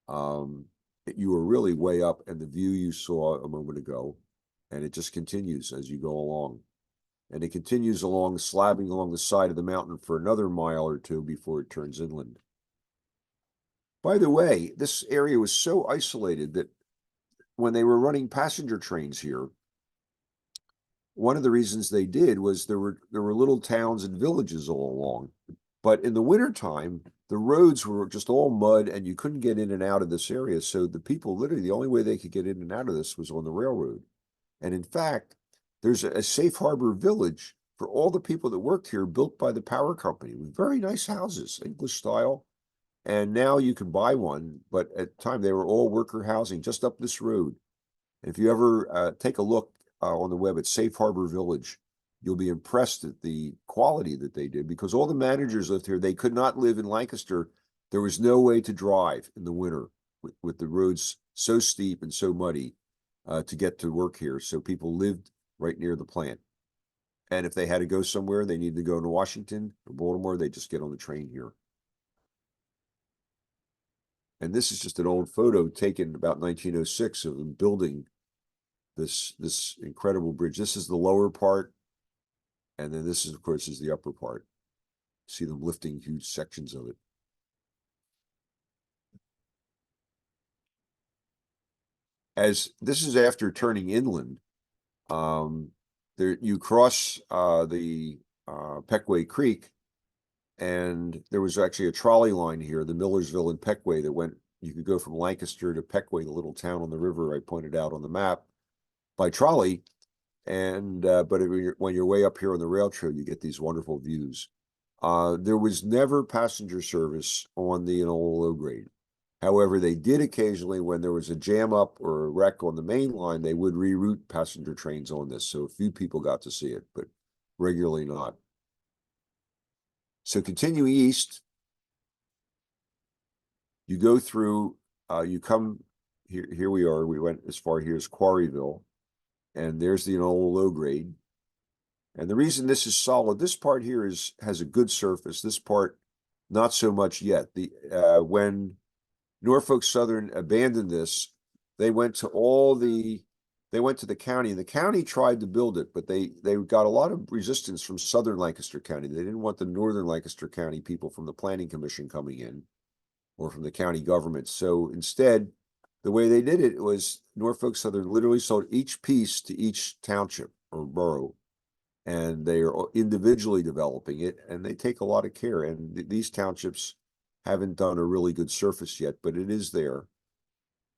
You were really way up, and the view you saw a moment ago, and it just continues as you go along. And it continues along, slabbing along the side of the mountain for another mile or two before it turns inland. By the way, this area was so isolated that when they were running passenger trains here, one of the reasons they did was there were little towns and villages all along. But in the wintertime, the roads were just all mud, and you couldn't get in and out of this area. So the people, literally, the only way they could get in and out of this was on the railroad. And in fact, there's a safe harbor village for all the people that worked here, built by the power company, with very nice houses, English style. And now you can buy one, but at the time they were all worker housing just up this road. And if you ever take a look on the web at Safe Harbor Village, you'll be impressed at the quality that they did, because all the managers lived here. They could not live in Lancaster. There was no way to drive in the winter with the roads so steep and so muddy to get to work here. So people lived right near the plant. And if they had to go somewhere, they needed to go to Washington or Baltimore, they just get on the train here. And this is just an old photo taken about 1906 of them building this incredible bridge. This is the lower part. And then this is, of course, is the upper part. See them lifting huge sections of it. As this is after turning inland, there you cross the Peckway Creek, and there was actually a trolley line here, the Millersville and Peckway, that went. You could go from Lancaster to Peckway, the little town on the river I pointed out on the map, by trolley. And but when you're way up here on the rail trail, you get these wonderful views. There was never passenger service on the Enola low grade. However, they did occasionally, when there was a jam up or a wreck on the main line, they would reroute passenger trains on this. So a few people got to see it, but regularly not. So continue east, you go through, you come here we are. We went as far here as Quarryville, and there's the Enola low grade. And the reason this is solid, this part here has a good surface. This part, not so much yet. When Norfolk Southern abandoned this, they went to the county, and the county tried to build it, but they got a lot of resistance from Southern Lancaster County. They didn't want the Northern Lancaster County people from the Planning Commission coming in, or from the county government. So instead, the way they did it was Norfolk Southern literally sold each piece to each township or borough, and they are individually developing it, and they take a lot of care. And these townships haven't done a really good surface yet, but it is there.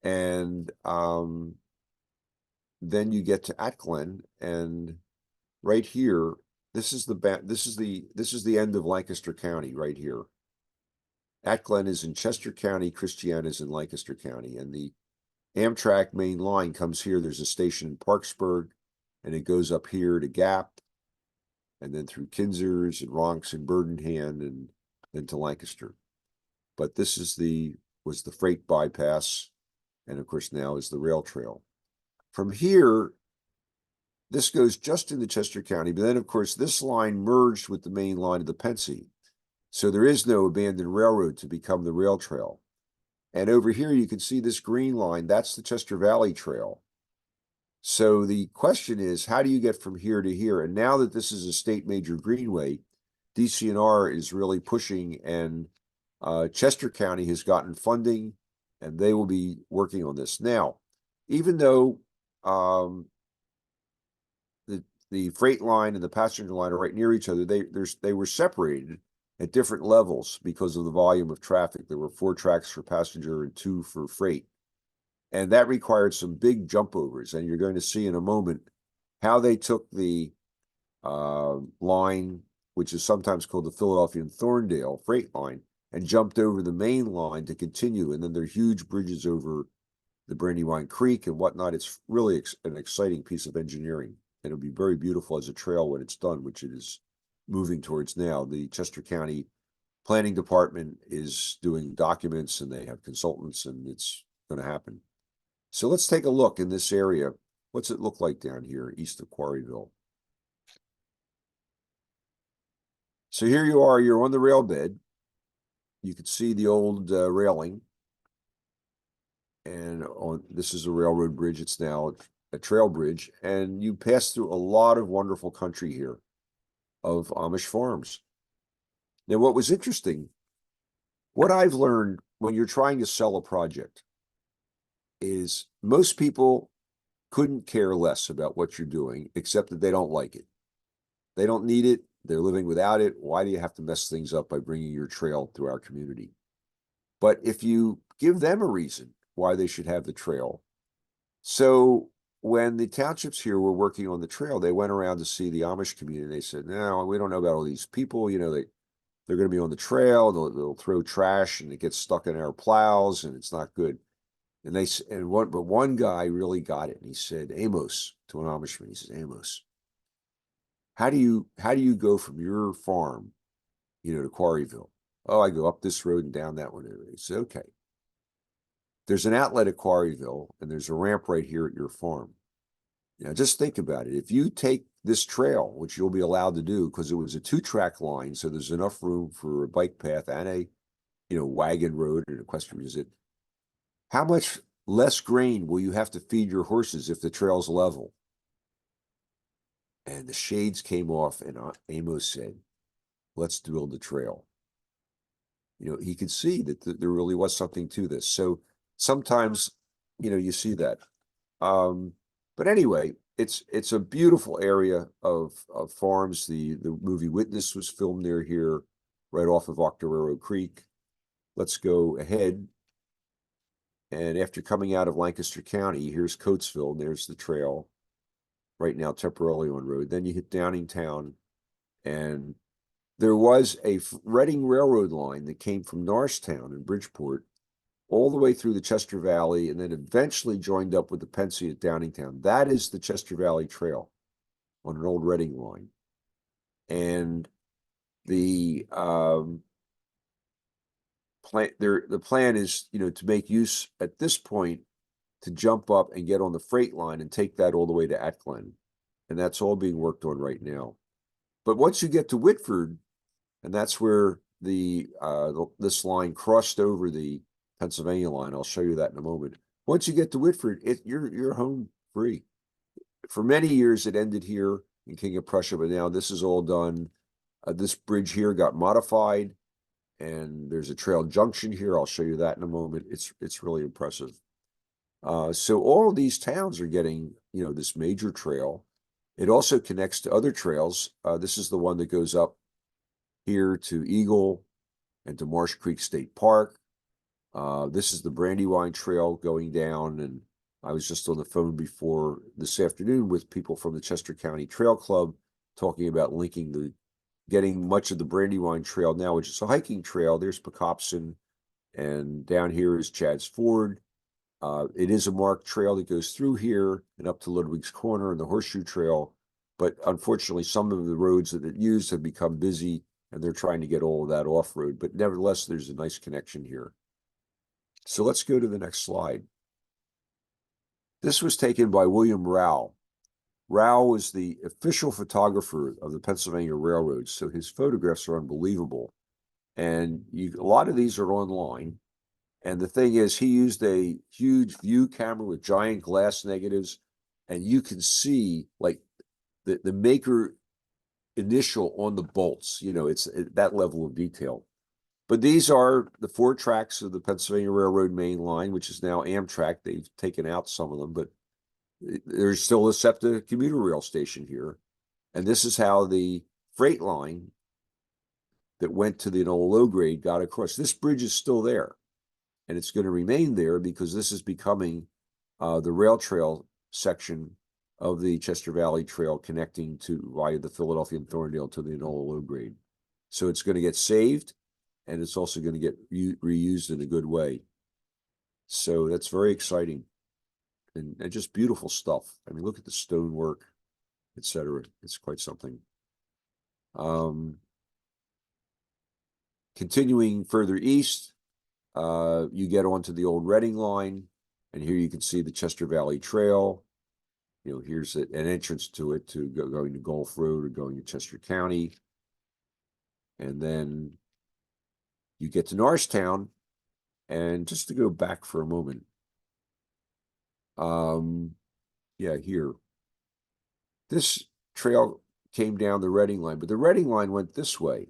And then you get to Atglen, and right here, this is the end of Lancaster County right here. Atglen is in Chester County, Christiana is in Lancaster County, and the Amtrak main line comes here. There's a station in Parksburg, and it goes up here to Gap, and then through Kinzers and Ronks and Burdenhand, and then to Lancaster. But this is was the freight bypass, and of course now is the rail trail. From here, this goes just into Chester County, but then of course this line merged with the main line of the Pennsy. So there is no abandoned railroad to become the rail trail. And over here, you can see this green line, that's the Chester Valley Trail. So the question is, how do you get from here to here? And now that this is a state major greenway, DCNR is really pushing, and Chester County has gotten funding, and they will be working on this. Now, even though the freight line and the passenger line are right near each other, they were separated at different levels because of the volume of traffic. There were 4 tracks for passenger and 2 for freight. And that required some big jump overs. And you're going to see in a moment how they took the line, which is sometimes called the Philadelphia and Thorndale freight line, and jumped over the main line to continue. And then there are huge bridges over the Brandywine Creek and whatnot. It's really an exciting piece of engineering. And it'll be very beautiful as a trail when it's done, which it is moving towards now. The Chester County Planning Department is doing documents, and they have consultants, and it's going to happen. So let's take a look in this area. What's it look like down here east of Quarryville? So here you are, you're on the rail bed. You can see the old railing. And this is a railroad bridge. It's now a trail bridge. And you pass through a lot of wonderful country here of Amish farms. Now, what was interesting, what I've learned when you're trying to sell a project is most people couldn't care less about what you're doing, except that they don't like it. They don't need it. They're living without it. Why do you have to mess things up by bringing your trail through our community? But if you give them a reason why they should have the trail. So when the townships here were working on the trail, they went around to see the Amish community. They said, no, we don't know about all these people. You know, they're going to be on the trail. They'll throw trash, and it gets stuck in our plows, and it's not good. And one guy really got it, and he said, Amos, to an Amishman, he says, Amos, how do you go from your farm, to Quarryville? Oh, I go up this road and down that one. He said, okay. There's an outlet at Quarryville, and there's a ramp right here at your farm. Now, just think about it. If you take this trail, which you'll be allowed to do, because it was a 2-track line, so there's enough room for a bike path and a, wagon road and equestrian visit. How much less grain will you have to feed your horses if the trail's level? And the shades came off, and Amos said, let's build the trail. He could see that there really was something to this. So sometimes, you see that. But anyway, it's a beautiful area of farms. The movie Witness was filmed near here, right off of Octoraro Creek. Let's go ahead. And after coming out of Lancaster County, here's Coatesville, and there's the trail, right now temporarily on road. Then you hit Downingtown, and there was a Reading Railroad line that came from Norristown and Bridgeport all the way through the Chester Valley, and then eventually joined up with the Pennsy at Downingtown. That is the Chester Valley Trail on an old Reading line. And the plan is, to make use at this point to jump up and get on the freight line and take that all the way to Atglen. And that's all being worked on right now. But once you get to Whitford, and that's where this line crossed over the Pennsylvania line. I'll show you that in a moment. Once you get to Whitford, you're home free. For many years, it ended here in King of Prussia, but now this is all done. This bridge here got modified, and there's a trail junction here. I'll show you that in a moment. It's really impressive. So all of these towns are getting, this major trail, It also connects to other trails. This is the one that goes up here to Eagle and to Marsh Creek State Park. This is the Brandywine Trail going down, and I was just on the phone before this afternoon with people from the Chester County Trail Club talking about getting much of the Brandywine Trail now, which is a hiking trail. There's Pecopson, and down here is Chad's Ford. It is a marked trail that goes through here and up to Ludwig's Corner and the Horseshoe Trail. But unfortunately, some of the roads that it used have become busy, and they're trying to get all of that off-road. But nevertheless, there's a nice connection here. So let's go to the next slide. This was taken by William Rao. Rao was the official photographer of the Pennsylvania Railroad, so his photographs are unbelievable. And a lot of these are online. And the thing is, he used a huge view camera with giant glass negatives, and you can see like the maker initial on the bolts. You know, it's that level of detail. But these are the 4 tracks of the Pennsylvania Railroad main line, which is now Amtrak. They've taken out some of them, but there's still a SEPTA commuter rail station here. And this is how the freight line that went to the Enola low grade got across. This bridge is still there, and it's going to remain there because this is becoming the rail trail section of the Chester Valley Trail connecting to via the Philadelphia and Thorndale to the Enola low grade. So it's going to get saved, and it's also going to get reused in a good way. So that's very exciting and just beautiful stuff. I mean, look at the stonework, etc. It's quite something. Continuing further east, you get onto the old Reading line, and here you can see the Chester Valley Trail. You know, here's an entrance to it going to Gulf Road or going to Chester County. And then you get to Norristown, and just to go back for a moment, yeah, here. This trail came down the Reading line, but the Reading line went this way,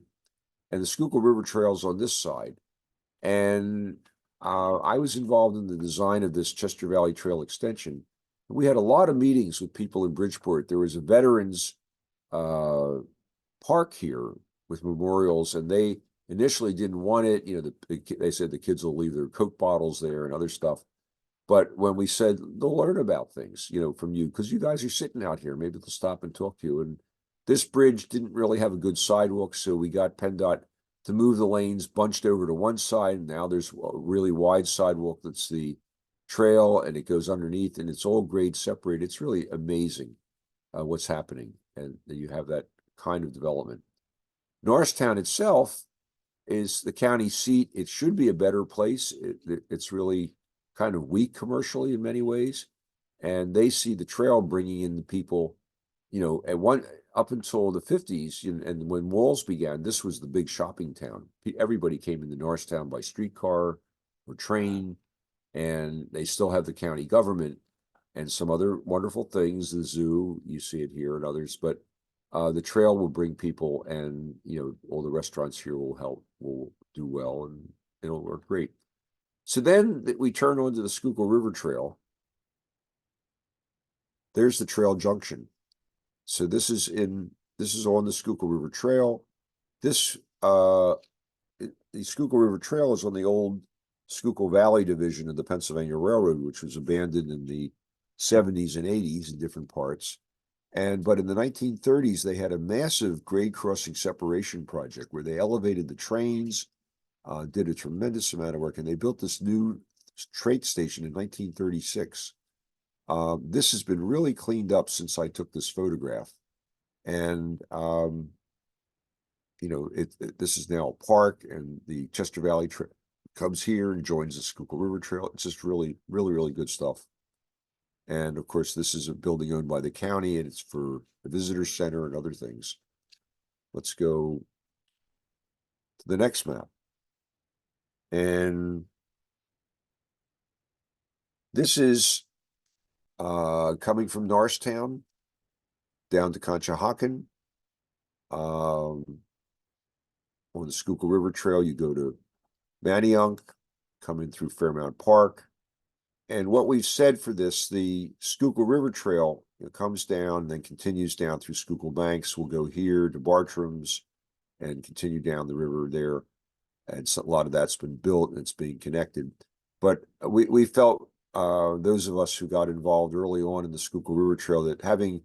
and the Schuylkill River Trail's on this side. And I was involved in the design of this Chester Valley Trail extension. We had a lot of meetings with people in Bridgeport. There was a veterans park here with memorials, and they initially didn't want it. You know, they said the kids will leave their Coke bottles there and other stuff. But when we said they'll learn about things, you know, from you, because you guys are sitting out here, maybe they'll stop and talk to you. And this bridge didn't really have a good sidewalk, so we got PennDOT to move the lanes bunched over to one side. And now there's a really wide sidewalk that's the trail, and it goes underneath, and it's all grade separated. It's really amazing what's happening, and you have that kind of development. Norristown itself is the county seat. It should be a better place. It's really kind of weak commercially in many ways, and they see the trail bringing in the people, you know, up until the 50s, and when malls began, this was the big shopping town. Everybody came into Norristown by streetcar or train, and they still have the county government and some other wonderful things, the zoo, you see it here, and others, but the trail will bring people, and, you know, all the restaurants here will do well, and it'll work great. So then we turn onto the Schuylkill River Trail. There's the trail junction. So this is on the Schuylkill River Trail. The Schuylkill River Trail is on the old Schuylkill Valley division of the Pennsylvania Railroad, which was abandoned in the 70s and 80s in different parts. But in the 1930s, they had a massive grade crossing separation project where they elevated the trains, did a tremendous amount of work, and they built this new freight station in 1936. This has been really cleaned up since I took this photograph. And, you know, this is now a park, and the Chester Valley Trail comes here and joins the Schuylkill River Trail. It's just really, really, really good stuff. And of course, this is a building owned by the county, and it's for the visitor center and other things. Let's go to the next map. And this is coming from Norristown down to Conshohocken. On the Schuylkill River Trail, you go to Manayunk, coming through Fairmount Park. And what we've said for this, the Schuylkill River Trail It comes down, then continues down through Schuylkill Banks. We'll go here to Bartram's and continue down the river there. And so a lot of that's been built and it's being connected. But we felt, those of us who got involved early on in the Schuylkill River Trail, that having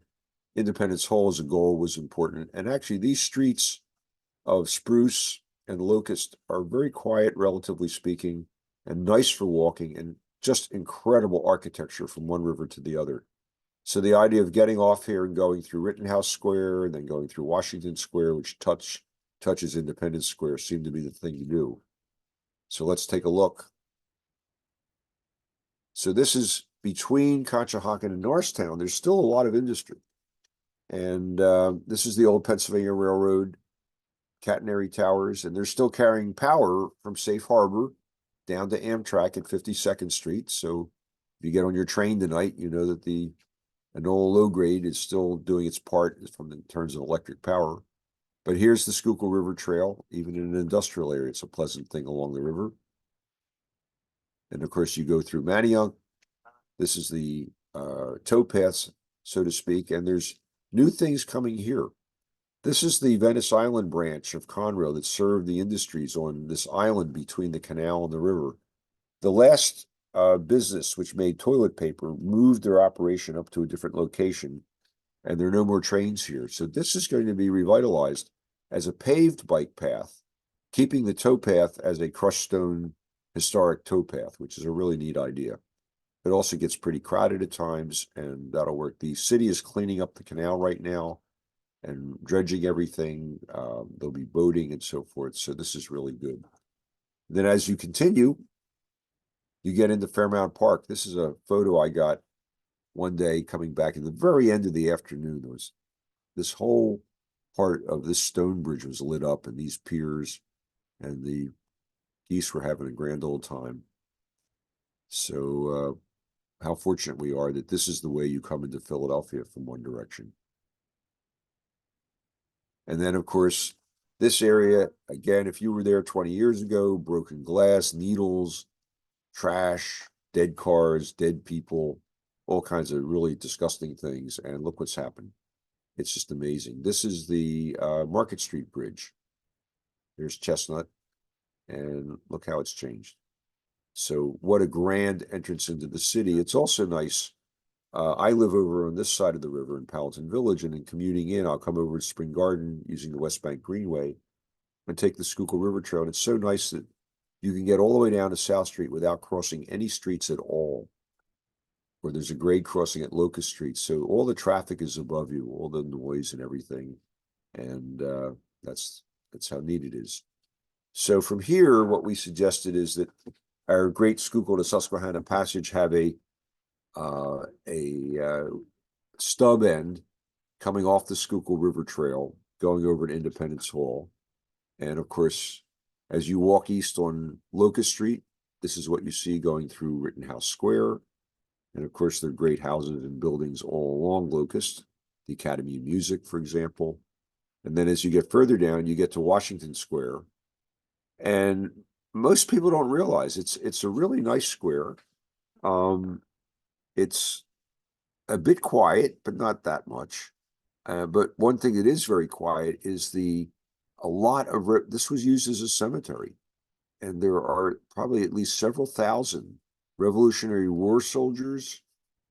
Independence Hall as a goal was important. And actually, these streets of spruce and locust are very quiet, relatively speaking, and nice for walking, and just incredible architecture from one river to the other. So the idea of getting off here and going through Rittenhouse Square and then going through Washington Square, which touches Independence Square, seemed to be the thing to do. So let's take a look. So this is between Conshohocken and Norristown. There's still a lot of industry. And this is the old Pennsylvania Railroad catenary towers, and they're still carrying power from Safe Harbor down to Amtrak at 52nd Street. So if you get on your train tonight, you know that the Enola low grade is still doing its part in terms of electric power. But here's the Schuylkill River Trail. Even in an industrial area, it's a pleasant thing along the river. And of course, you go through Manayunk. This is the towpaths, so to speak, and there's new things coming here. This is the Venice Island branch of Conroe that served the industries on this island between the canal and the river. The last business, which made toilet paper, moved their operation up to a different location, and there are no more trains here. So this is going to be revitalized as a paved bike path, keeping the towpath as a crushed stone historic towpath, which is a really neat idea. It also gets pretty crowded at times, and that'll work. The city is cleaning up the canal right now and dredging everything. There'll be boating and so forth. So this is really good. Then as you continue, you get into Fairmount Park. This is a photo I got one day coming back at the very end of the afternoon. There was this whole part of this stone bridge was lit up, and these piers, and the geese were having a grand old time. So how fortunate we are that this is the way you come into Philadelphia from one direction. And then, of course, this area, again, if you were there 20 years ago, broken glass, needles, trash, dead cars, dead people, all kinds of really disgusting things. And look what's happened. It's just amazing. This is the Market Street Bridge. There's Chestnut, and look how it's changed. So what a grand entrance into the city. It's also nice. I live over on this side of the river in Powelton Village, and in commuting in, I'll come over to Spring Garden using the West Bank Greenway and take the Schuylkill River Trail. And it's so nice that you can get all the way down to South Street without crossing any streets at all, where there's a grade crossing at Locust Street. So all the traffic is above you, all the noise and everything. And that's how neat it is. So from here, what we suggested is that our Great Schuylkill to Susquehanna Passage have a stub end coming off the Schuylkill River Trail, going over to Independence Hall. And of course, as you walk east on Locust Street, this is what you see going through Rittenhouse Square. And of course, there are great houses and buildings all along Locust, the Academy of Music, for example. And then as you get further down, you get to Washington Square. And most people don't realize it's a really nice square. It's a bit quiet, but not that much. But one thing that is very quiet is this was used as a cemetery. And there are probably at least several thousand Revolutionary War soldiers,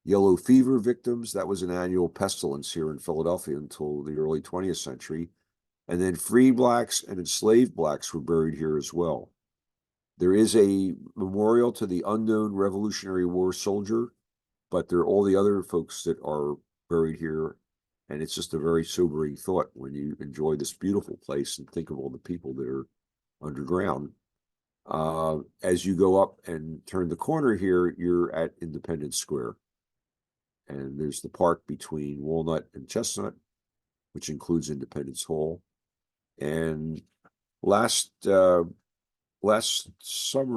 yellow fever victims. That was an annual pestilence here in Philadelphia until the early 20th century. And then free blacks and enslaved blacks were buried here as well. There is a memorial to the unknown Revolutionary War soldier, but there are all the other folks that are buried here. And it's just a very sobering thought when you enjoy this beautiful place and think of all the people that are underground. As you go up and turn the corner here, you're at Independence Square. And there's the park between Walnut and Chestnut, which includes Independence Hall. And last summer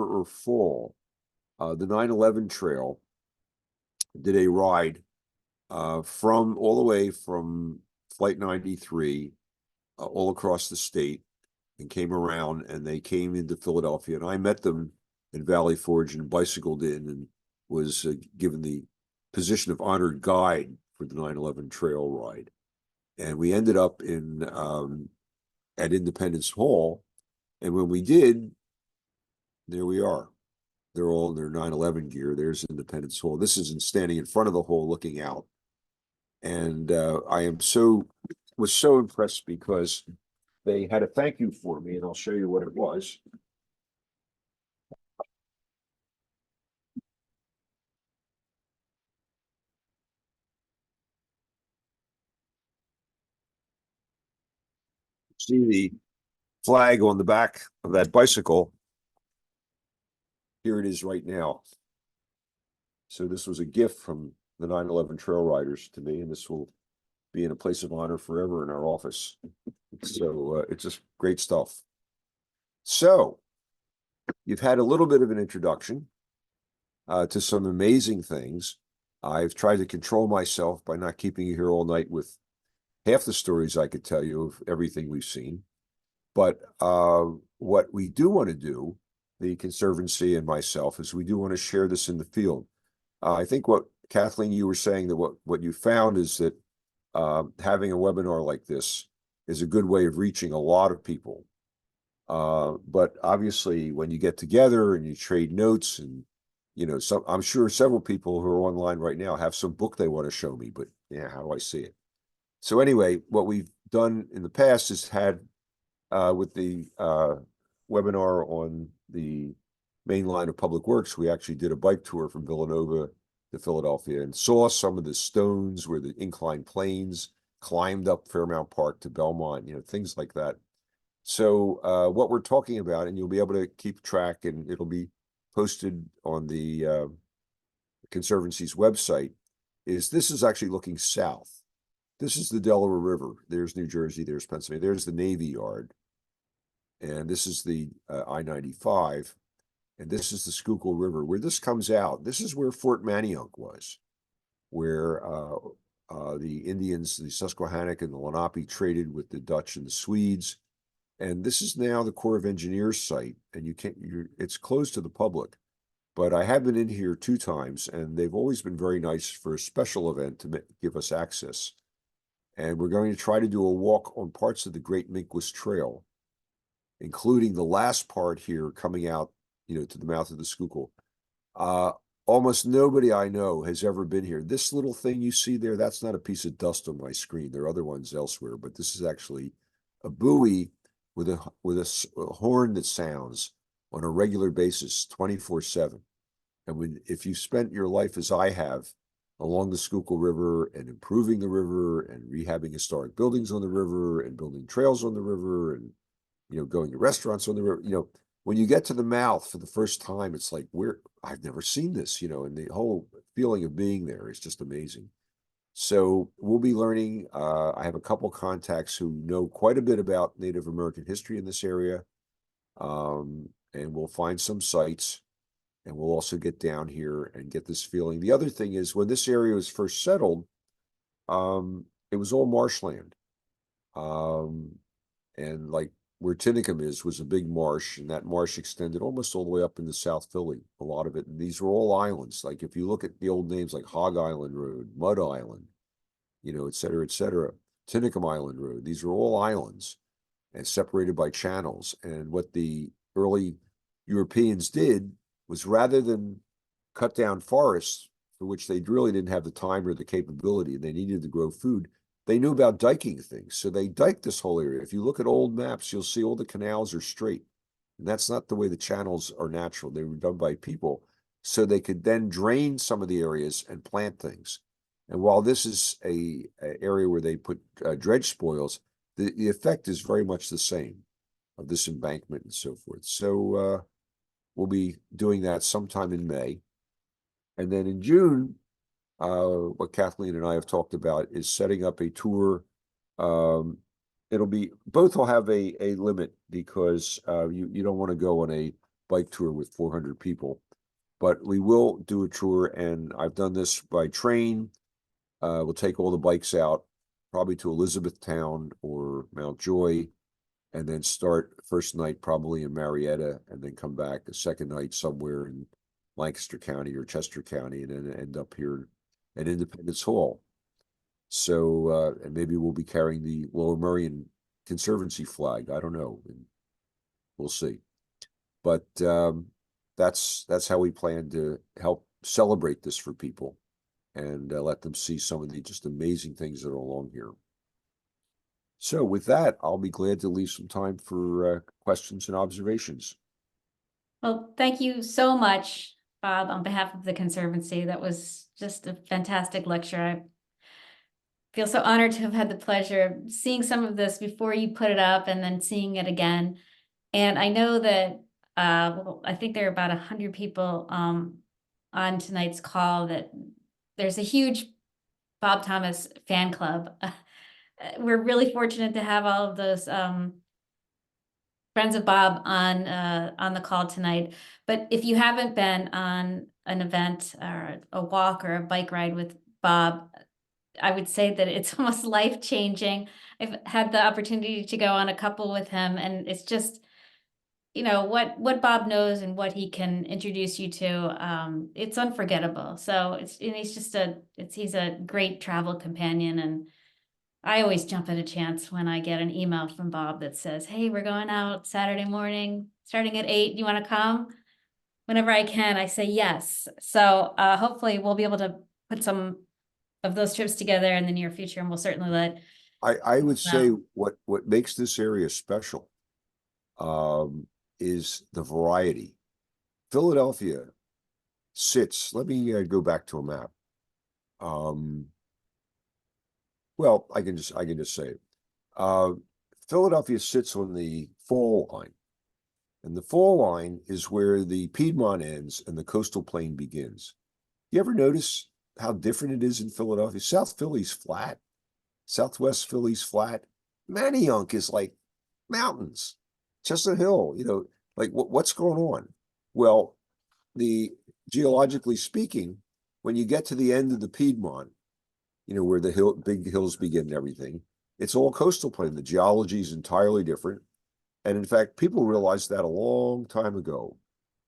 or fall, the 9/11 Trail did a ride from all the way from Flight 93 all across the state, and came around, and they came into Philadelphia, and I met them in Valley Forge and bicycled in and was given the position of honored guide for the 9/11 trail ride. And we ended up in at Independence Hall. And when we did, there we are. They're all in their 9/11 gear. There's Independence Hall. This is standing in front of the hall looking out. And I was so impressed because they had a thank you for me, and I'll show you what it was. See the flag on the back of that bicycle. Here it is right now. So this was a gift from the 9/11 trail riders to me, and this will be in a place of honor forever in our office. So it's just great stuff. So you've had a little bit of an introduction to some amazing things. I've tried to control myself by not keeping you here all night with half the stories I could tell you of everything we've seen. But what we do want to do, the Conservancy and myself, is we do want to share this in the field. I think what, Kathleen, you were saying that what you found is that having a webinar like this is a good way of reaching a lot of people. But obviously, when you get together and you trade notes, and I'm sure several people who are online right now have some book they want to show me, but yeah, how do I see it? So anyway, what we've done in the past is had with the webinar on the main line of public works, we actually did a bike tour from Villanova to Philadelphia and saw some of the stones where the inclined planes climbed up Fairmount Park to Belmont, things like that. So what we're talking about, and you'll be able to keep track, and it'll be posted on the Conservancy's website, this is actually looking south. This is the Delaware River. There's New Jersey, there's Pennsylvania, there's the Navy Yard. And this is the I-95. And this is the Schuylkill River. Where this comes out, this is where Fort Manayunk was, where the Indians, the Susquehanna and the Lenape, traded with the Dutch and the Swedes. And this is now the Corps of Engineers site, and it's closed to the public. But I have been in here 2 times, and they've always been very nice for a special event to give us access. And we're going to try to do a walk on parts of the Great Minquas Trail, including the last part here coming out, to the mouth of the Schuylkill. Almost nobody I know has ever been here. This little thing you see there, that's not a piece of dust on my screen. There are other ones elsewhere, but this is actually a buoy with a horn that sounds on a regular basis, 24/7. And if you spent your life as I have along the Schuylkill River and improving the river and rehabbing historic buildings on the river and building trails on the river and going to restaurants on the river, when you get to the mouth for the first time, it's like, I've never seen this, and the whole feeling of being there is just amazing. So we'll be learning. I have a couple contacts who know quite a bit about Native American history in this area. And we'll find some sites, and we'll also get down here and get this feeling. The other thing is, when this area was first settled, it was all marshland. And like where Tinicum was a big marsh, and that marsh extended almost all the way up into South Philly, a lot of it. And these were all islands. Like if you look at the old names like Hog Island Road, Mud Island, et cetera, et cetera, Tinicum Island Road, these were all islands and separated by channels. And what the early Europeans did was, rather than cut down forests, for which they really didn't have the time or the capability, and they needed to grow food, they knew about diking things. So they diked this whole area. If you look at old maps, you'll see all the canals are straight. And that's not the way the channels are natural. They were done by people. So they could then drain some of the areas and plant things. And while this is a area where they put dredge spoils, the effect is very much the same of this embankment and so forth. So we'll be doing that sometime in May. And then in June, what Kathleen and I have talked about is setting up a tour. Both will have a limit, because you don't want to go on a bike tour with 400 people. But we will do a tour, and I've done this by train. We'll take all the bikes out, probably to Elizabethtown or Mount Joy, and then start first night probably in Marietta, and then come back the second night somewhere in Lancaster County or Chester County, and then end up here at Independence Hall. So, and maybe we'll be carrying the Lower Merion Conservancy flag. I don't know. And we'll see. But that's how we plan to help celebrate this for people and let them see some of the just amazing things that are along here. So with that, I'll be glad to leave some time for questions and observations. Well, thank you so much, Bob, on behalf of the Conservancy. That was just a fantastic lecture. I feel so honored to have had the pleasure of seeing some of this before you put it up and then seeing it again. And I know that well, I think there are about 100 people on tonight's call, that there's a huge Bob Thomas fan club. We're really fortunate to have all of those friends of Bob on the call tonight. But if you haven't been on an event or a walk or a bike ride with Bob, I would say that it's almost life-changing. I've had the opportunity to go on a couple with him, and it's just, what Bob knows and what he can introduce you to, it's unforgettable. So he's a great travel companion, and I always jump at a chance when I get an email from Bob that says, "Hey, we're going out Saturday morning, starting at 8. Do you want to come?" Whenever I can, I say yes. So hopefully we'll be able to put some of those trips together in the near future, and we'll certainly let. I would say Well, what makes this area special is the variety. Philadelphia sits, let me go back to a map. Well, I can just say it. Philadelphia sits on the fall line, and the fall line is where the Piedmont ends and the coastal plain begins. You ever notice how different it is in Philadelphia? South Philly's flat, Southwest Philly's flat. Manayunk is like mountains, just a hill. Like what's going on? Well, the geologically speaking, when you get to the end of the Piedmont, where the big hills begin and everything, it's all coastal plain. The geology is entirely different. And in fact, people realized that a long time ago.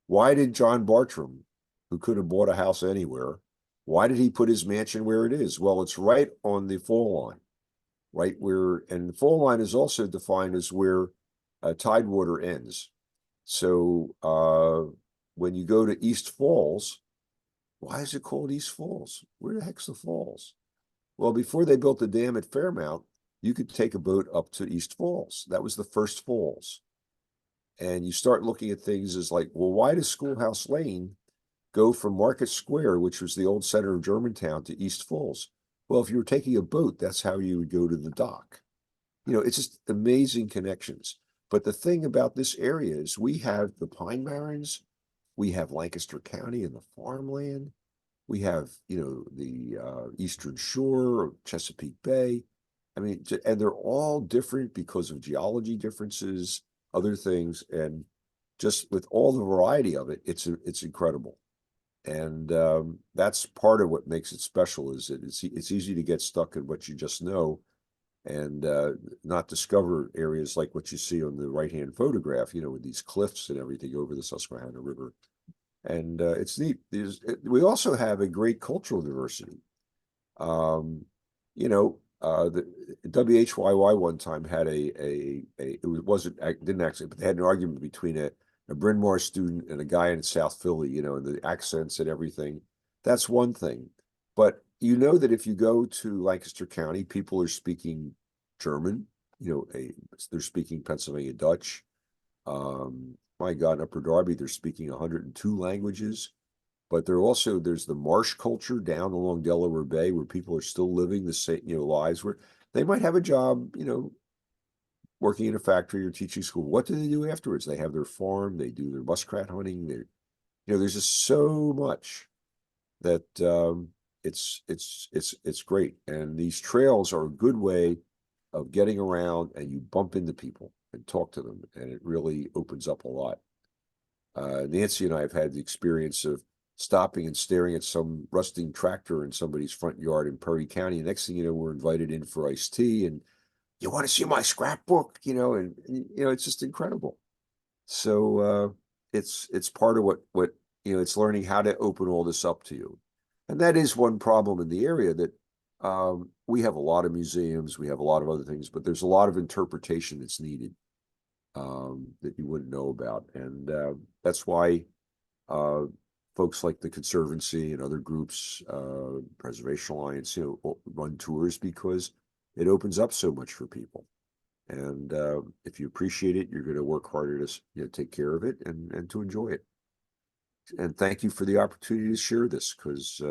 Why did John Bartram, who could have bought a house anywhere, why did he put his mansion where it is? Well, it's right on the fall line, right where, and the fall line is also defined as where tidewater ends. So when you go to East Falls, why is it called East Falls? Where the heck's the falls? Well, before they built the dam at Fairmount, you could take a boat up to East Falls. That was the first falls. And you start looking at things as like, well, why does Schoolhouse Lane go from Market Square, which was the old center of Germantown, to East Falls? Well, if you were taking a boat, that's how you would go to the dock. It's just amazing connections. But the thing about this area is we have the Pine Barrens, we have Lancaster County and the farmland, we have, the Eastern Shore of Chesapeake Bay. I mean, and they're all different because of geology differences, other things, and just with all the variety of it, it's incredible. And that's part of what makes it special, is that it's easy to get stuck in what you just know and not discover areas like what you see on the right-hand photograph, with these cliffs and everything over the Susquehanna River. And it's neat. We also have a great cultural diversity. The WHYY one time had didn't actually, but they had an argument between a Bryn Mawr student and a guy in South Philly, and the accents and everything. That's one thing. But that if you go to Lancaster County, people are speaking German, they're speaking Pennsylvania Dutch. My God, in Upper Darby, they're speaking 102 languages. But there's the marsh culture down along Delaware Bay, where people are still living the same, lives where they might have a job, working in a factory or teaching school. What do they do afterwards? They have their farm, they do their muskrat hunting. There's just so much that it's great. And these trails are a good way of getting around, and you bump into people and talk to them, and it really opens up a lot. Nancy and I have had the experience of stopping and staring at some rusting tractor in somebody's front yard in Perry County. Next thing you know, we're invited in for iced tea, and you want to see my scrapbook, and it's just incredible. So it's part of what it's learning how to open all this up to you. And that is one problem in the area, that We have a lot of museums, we have a lot of other things, but there's a lot of interpretation that's needed that you wouldn't know about. And that's why folks like the Conservancy and other groups, Preservation Alliance, run tours because it opens up so much for people. And if you appreciate it, you're going to work harder to take care of it and to enjoy it. And thank you for the opportunity to share this, because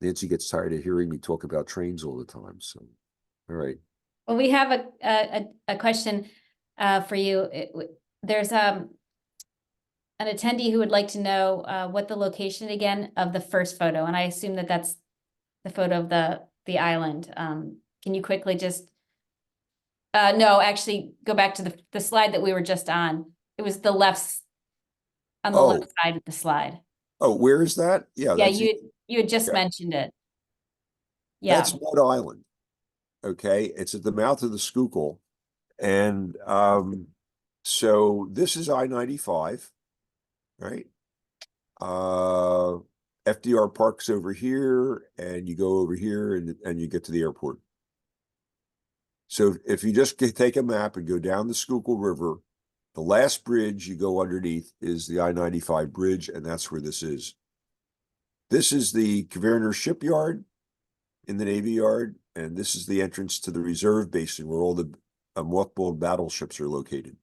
Nancy gets tired of hearing me talk about trains all the time. So, all right. Well, we have a question for you. There's an attendee who would like to know what the location again of the first photo, and I assume that that's the photo of the island. Can you quickly just no, actually go back to the slide that we were just on. It was the left on the left side of the slide. Oh, where is that? Yeah, Yeah, that's you had just mentioned it. Yeah. That's Mud Island. Okay, it's at the mouth of the Schuylkill, and so this is I-95, right? FDR Park's over here, and you go over here, and you get to the airport. So if you just take a map and go down the Schuylkill River, the last bridge you go underneath is the I-95 bridge, and that's where this is. This is the Gouverneur Shipyard in the Navy Yard, and this is the entrance to the reserve basin where all the mothballed battleships are located.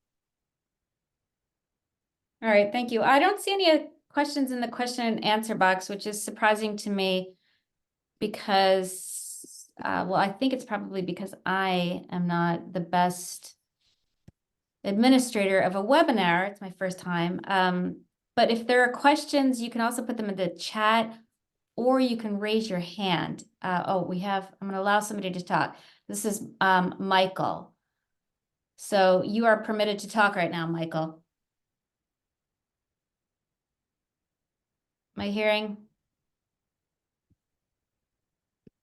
All right, thank you. I don't see any questions in the question and answer box, which is surprising to me because, well, I think it's probably because I am not the best administrator of a webinar. It's my first time. But if there are questions, you can also put them in the chat, or you can raise your hand. I'm going to allow somebody to talk. This is Michael. So you are permitted to talk right now, Michael. Am I hearing?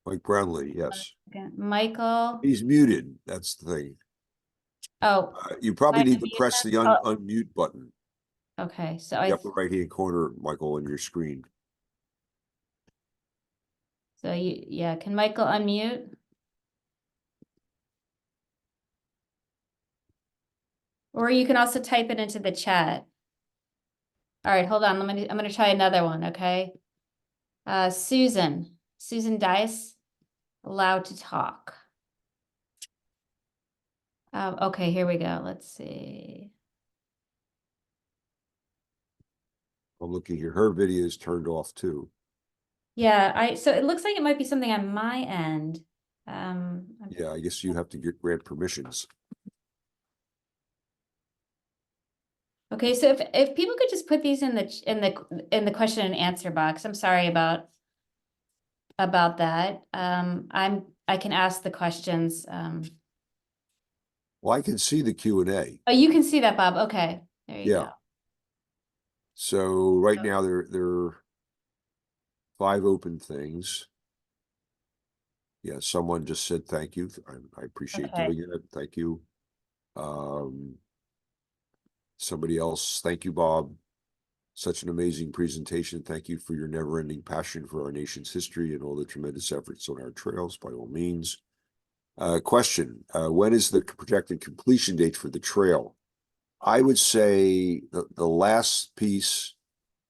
Mike Brownlee, yes. Okay. Michael. He's muted. That's the thing. Oh, you probably need to press the unmute button. Okay, so the upper right-hand corner, Michael, on your screen. So yeah, can Michael unmute? Or you can also type it into the chat. All right, hold on. I'm gonna try another one, okay? Susan Dice, allowed to talk. Okay, here we go. Let's see. I'm looking here. Her video is turned off too. Yeah, so it looks like it might be something on my end. Yeah, I guess you have to grant permissions. Okay, so if people could just put these in the question and answer box. I'm sorry about that. I can ask the questions. Well, I can see the Q&A. Oh, you can see that, Bob. Okay, there you go. So right now there are 5 open things. Yeah, someone just said thank you. I appreciate doing it. Thank you. Somebody else, thank you, Bob. Such an amazing presentation. Thank you for your never-ending passion for our nation's history and all the tremendous efforts on our trails, by all means. Question, when is the projected completion date for the trail? I would say the last piece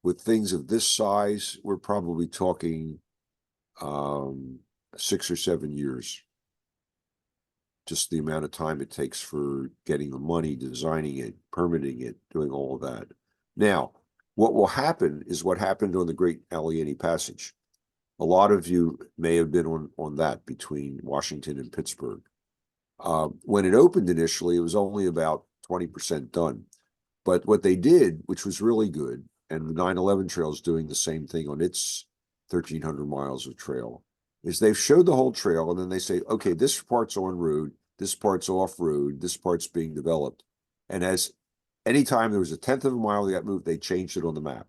with things of this size, we're probably talking 6 or 7 years. Just the amount of time it takes for getting the money, designing it, permitting it, doing all of that. Now, what will happen is what happened on the Great Allegheny Passage. A lot of you may have been on that between Washington and Pittsburgh. When it opened initially, it was only about 20% done. But what they did, which was really good, and the 9/11 Trail is doing the same thing on its 1,300 miles of trail, is they've showed the whole trail, and then they say, okay, this part's on road, this part's off road, this part's being developed. And as anytime there was a 1/10 of a mile that got moved, they changed it on the map.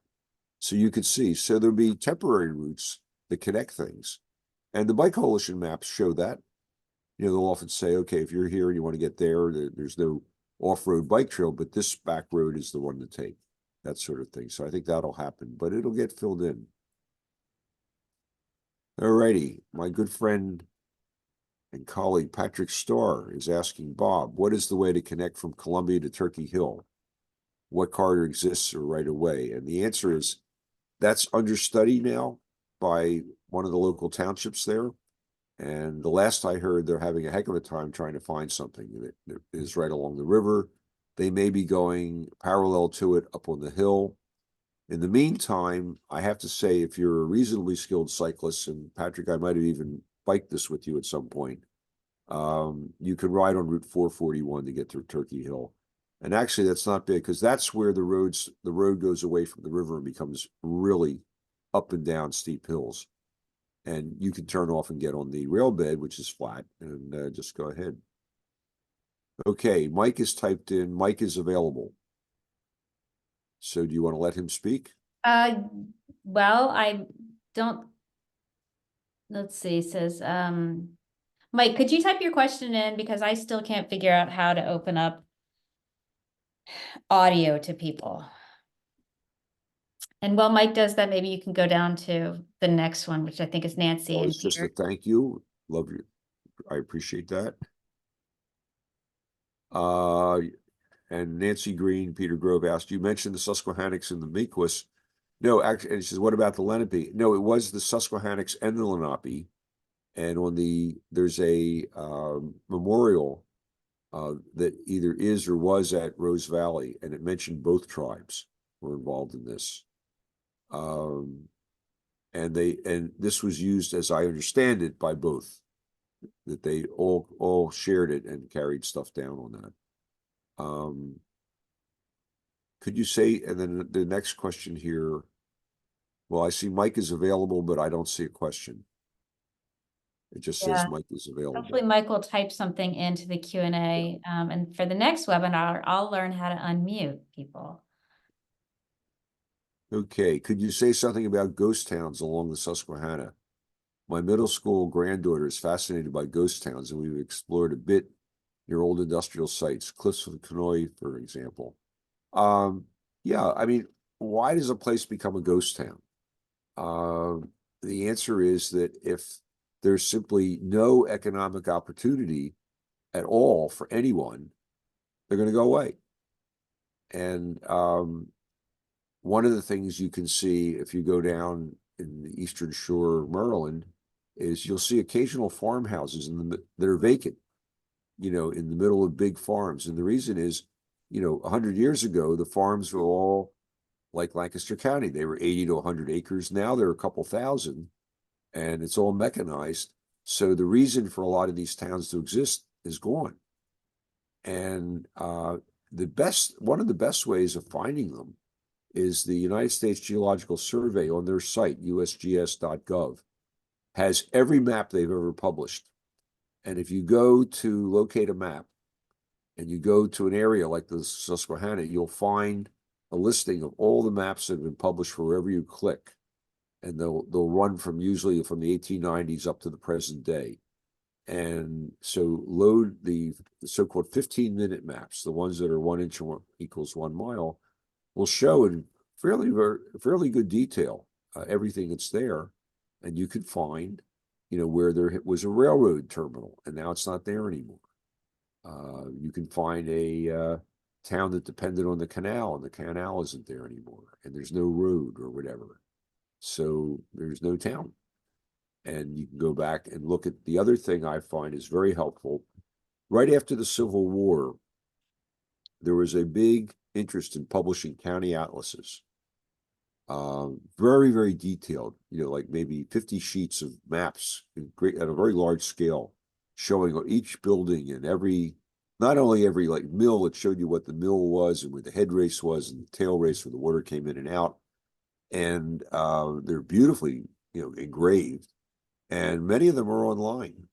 So you could see, so there'll be temporary routes that connect things. And the Bike Coalition maps show that. They'll often say, okay, if you're here and you want to get there, there's no off-road bike trail, but this back road is the one to take, that sort of thing. So I think that'll happen, but it'll get filled in. All righty, my good friend and colleague Patrick Starr is asking Bob, what is the way to connect from Columbia to Turkey Hill? What corridor exists or right away? And the answer is that's under study now by one of the local townships there. And the last I heard, they're having a heck of a time trying to find something that is right along the river. They may be going parallel to it up on the hill. In the meantime, I have to say, if you're a reasonably skilled cyclist, and Patrick, I might have even biked this with you at some point, you can ride on Route 441 to get to Turkey Hill. And actually, that's not big because that's where the road goes away from the river and becomes really up and down steep hills. And you can turn off and get on the rail bed, which is flat, and just go ahead. Okay, Mike is typed in. Mike is available. So do you want to let him speak? Well, I don't, let's see, it says, Mike, could you type your question in? Because I still can't figure out how to open up audio to people. And while Mike does that, maybe you can go down to the next one, which I think is Nancy. Well, it's just a thank you. Love you. I appreciate that. And Nancy Green, Peter Grove asked, you mentioned the Susquehannocks and the Minquas. No, actually, and she says, what about the Lenape? No, it was the Susquehannocks and the Lenape. And there's a memorial that either is or was at Rose Valley, and it mentioned both tribes were involved in this. And this was used, as I understand it, by both, that they all shared it and carried stuff down on that. Could you say, and then the next question here, well, I see Mike is available, but I don't see a question. It just says Mike is available. Hopefully Mike will type something into the Q&A. And for the next webinar, I'll learn how to unmute people. Okay, could you say something about ghost towns along the Susquehanna? My middle school granddaughter is fascinated by ghost towns, and we've explored a bit near old industrial sites, Cliffs of Conoy, for example. Yeah, I mean, why does a place become a ghost town? The answer is that if there's simply no economic opportunity at all for anyone, they're going to go away. And one of the things you can see if you go down in the Eastern Shore of Maryland is you'll see occasional farmhouses that are vacant, in the middle of big farms. And the reason is, 100 years ago, the farms were all like Lancaster County. They were 80 to 100 acres. Now they're a couple thousand, and it's all mechanized. So the reason for a lot of these towns to exist is gone. And one of the best ways of finding them is the United States Geological Survey on their site, usgs.gov, has every map they've ever published. And if you go to locate a map and you go to an area like the Susquehanna, you'll find a listing of all the maps that have been published wherever you click. And they'll run usually from the 1890s up to the present day. And so load the so-called 15-minute maps, the ones that are 1 inch equals 1 mile, will show in fairly good detail everything that's there. And you could find, where there was a railroad terminal, and now it's not there anymore. You can find a town that depended on the canal, and the canal isn't there anymore, and there's no road or whatever. So there's no town. And you can go back and look at the other thing I find is very helpful. Right after the Civil War, there was a big interest in publishing county atlases. Very, very detailed, like maybe 50 sheets of maps at a very large scale, showing each building and not only every like mill, it showed you what the mill was and where the head race was and the tail race where the water came in and out. And they're beautifully, engraved. And many of them are online,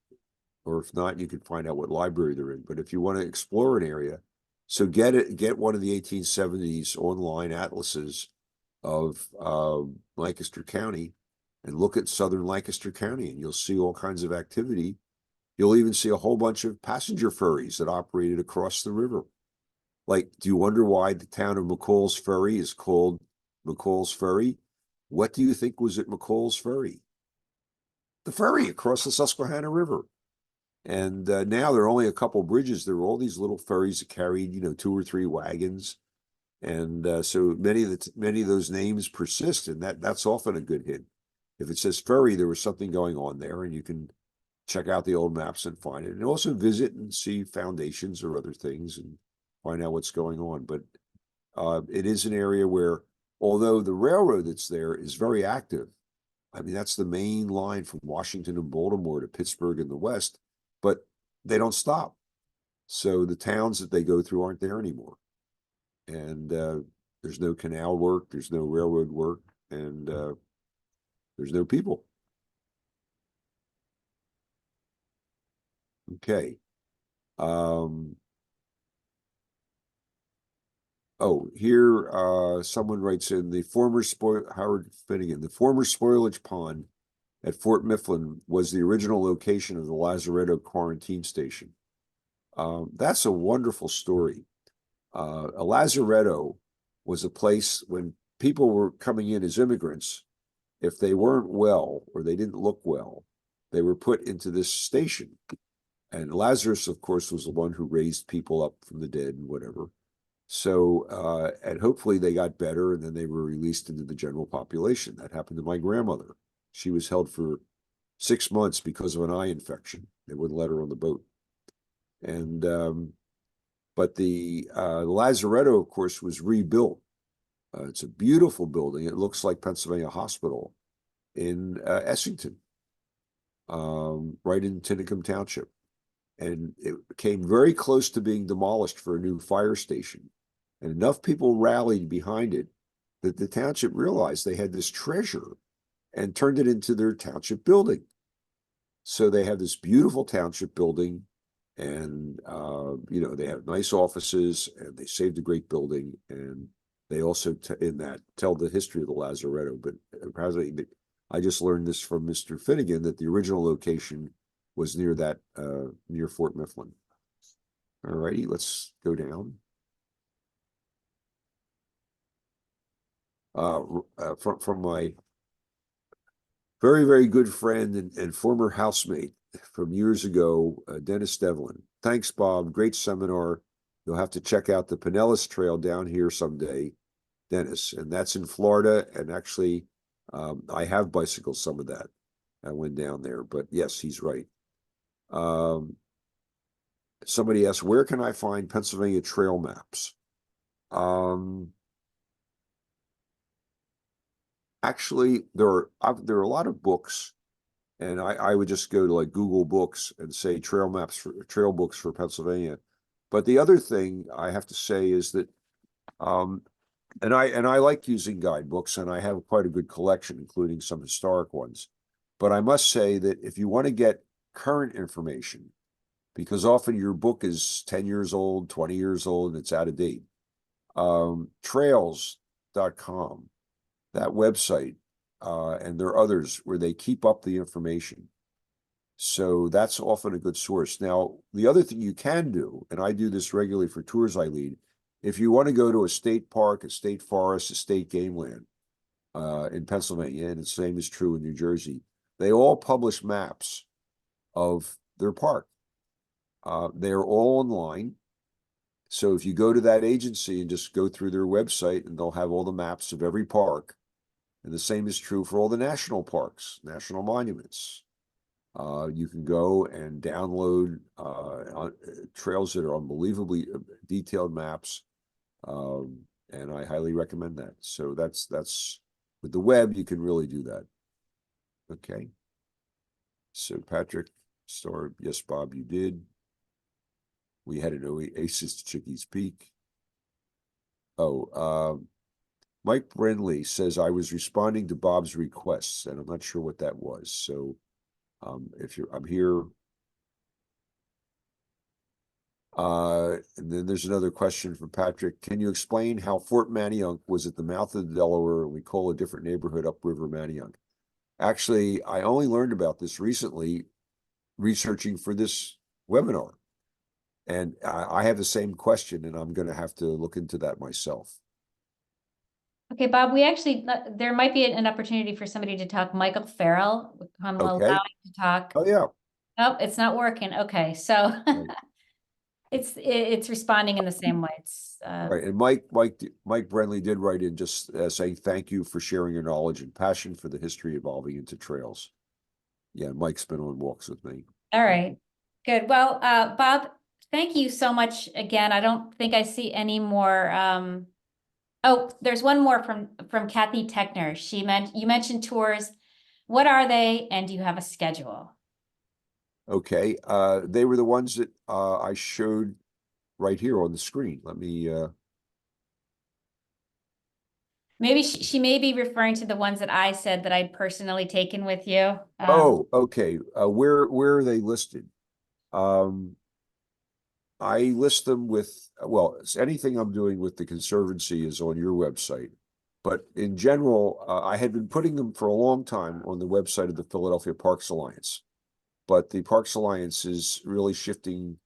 or if not, you can find out what library they're in. But if you want to explore an area, so get one of the 1870s online atlases of Lancaster County and look at southern Lancaster County, and you'll see all kinds of activity. You'll even see a whole bunch of passenger ferries that operated across the river. Like, do you wonder why the town of McCall's Ferry is called McCall's Ferry? What do you think was at McCall's Ferry? The ferry across the Susquehanna River. And now there are only a couple bridges. There were all these little ferries that carried, 2 or 3 wagons. And so many of those names persist, and that's often a good hint. If it says ferry, there was something going on there, and you can check out the old maps and find it. And also visit and see foundations or other things and find out what's going on. But it is an area where, although the railroad that's there is very active, I mean, that's the main line from Washington and Baltimore to Pittsburgh in the West, but they don't stop. So the towns that they go through aren't there anymore. And there's no canal work, there's no railroad work, and there's no people. Okay. Oh, here someone writes in the former Howard Finnegan, the former spoilage pond at Fort Mifflin was the original location of the Lazaretto quarantine station. That's a wonderful story. A lazaretto was a place when people were coming in as immigrants. If they weren't well or they didn't look well, they were put into this station. And Lazarus, of course, was the one who raised people up from the dead and whatever. So, and hopefully they got better and then they were released into the general population. That happened to my grandmother. She was held for 6 months because of an eye infection. They wouldn't let her on the boat. And, but the Lazaretto, of course, was rebuilt. It's a beautiful building. It looks like Pennsylvania Hospital in Essington, right in Tinicum Township. And it came very close to being demolished for a new fire station. And enough people rallied behind it that the township realized they had this treasure and turned it into their township building. So they have this beautiful township building, and they have nice offices, and they saved a great building, and they also in that tell the history of the Lazaretto. But apparently, I just learned this from Mr. Finnegan that the original location was near that near Fort Mifflin. All righty, let's go down. From my very, very good friend and former housemate from years ago, Dennis Devlin. Thanks, Bob. Great seminar. You'll have to check out the Pinellas Trail down here someday, Dennis. And that's in Florida. And actually, I have bicycled some of that. I went down there. But yes, he's right. Somebody asked, where can I find Pennsylvania trail maps? Actually, there are a lot of books, and I would just go to like Google Books and say trail books for Pennsylvania. But the other thing I have to say is that, and I like using guidebooks, and I have quite a good collection, including some historic ones. But I must say that if you want to get current information, because often your book is 10 years old, 20 years old, and it's out of date, trails.com. That website, and there are others where they keep up the information. So that's often a good source. Now, the other thing you can do, and I do this regularly for tours I lead, if you want to go to a state park, a state forest, a state game land in Pennsylvania, and the same is true in New Jersey, they all publish maps of their park. They're all online. So if you go to that agency and just go through their website, and they'll have all the maps of every park. And the same is true for all the national parks, national monuments. You can go and download trails that are unbelievably detailed maps. And I highly recommend that. So that's with the web, you can really do that. Okay. So Patrick, yes, Bob, you did. We had an oasis to Chickies Peak. Oh, Mike Brenly says, I was responding to Bob's requests, and I'm not sure what that was. So I'm here. And then there's another question from Patrick. Can you explain how Fort Manayunk was at the mouth of the Delaware, and we call a different neighborhood upriver Manayunk? Actually, I only learned about this recently researching for this webinar. And I have the same question, and I'm going to have to look into that myself. Okay, Bob, there might be an opportunity for somebody to talk. Michael Farrell, I'm allowing to talk. Oh, yeah. Oh, it's not working. Okay, so Right. it's responding in the same way. It's Right. And Mike Brenly did write in just saying thank you for sharing your knowledge and passion for the history evolving into trails. Yeah, Mike's been on walks with me. all right. Good. Well, Bob, thank you so much again. I don't think I see any more. Oh, there's one more from Kathy Techner. You mentioned tours. What are they, and do you have a schedule? Okay. They were the ones that I showed right here on the screen. Let me Maybe she may be referring to the ones that I said that I'd personally taken with you. oh, okay. Where are they listed? Um, I list them with, well, anything I'm doing with the Conservancy is on your website. But in general, I had been putting them for a long time on the website of the Philadelphia Parks Alliance. But the Parks Alliance is really shifting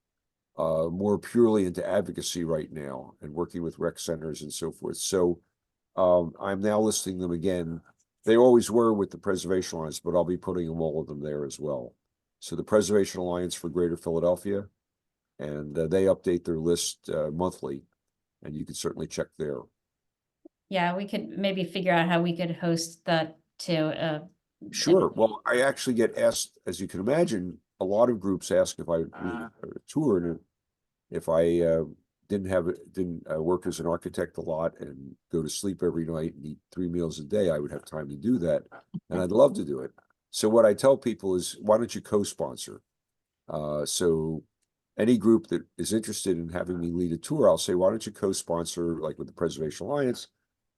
more purely into advocacy right now and working with rec centers and so forth. So I'm now listing them again. They always were with the Preservation Alliance, but I'll be putting them all of them there as well. So the Preservation Alliance for Greater Philadelphia, and they update their list monthly, and you can certainly check there. Yeah, we could maybe figure out how we could host that too. Sure. Well, I actually get asked, as you can imagine, a lot of groups ask if I lead a tour, and if I didn't work as an architect a lot and go to sleep every night and eat 3 meals a day, I would have time to do that, and I'd love to do it. So what I tell people is, why don't you co-sponsor? So any group that is interested in having me lead a tour, I'll say, why don't you co-sponsor, like with the Preservation Alliance?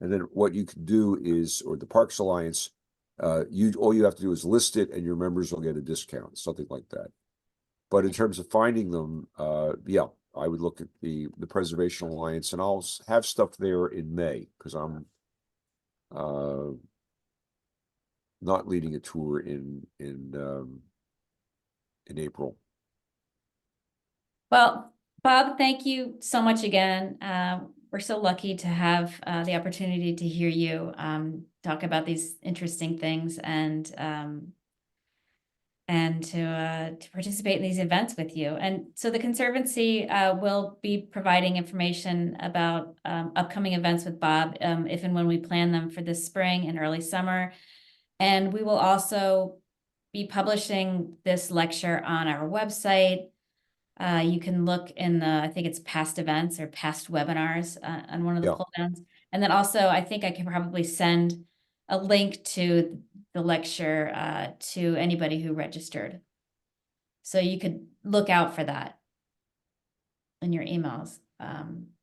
And then what you can do is, or the Parks Alliance, all you have to do is list it, and your members will get a discount, something like that. But in terms of finding them, yeah, I would look at the Preservation Alliance, and I'll have stuff there in May because I'm not leading a tour in April. Well, Bob, thank you so much again. We're so lucky to have the opportunity to hear you talk about these interesting things and to participate in these events with you. And so the Conservancy will be providing information about upcoming events with Bob if and when we plan them for this spring and early summer. And we will also be publishing this lecture on our website. You can look in the, I think it's past events or past webinars on one of the Yeah. pull downs. And then also, I think I can probably send a link to the lecture to anybody who registered. So you could look out for that in your emails.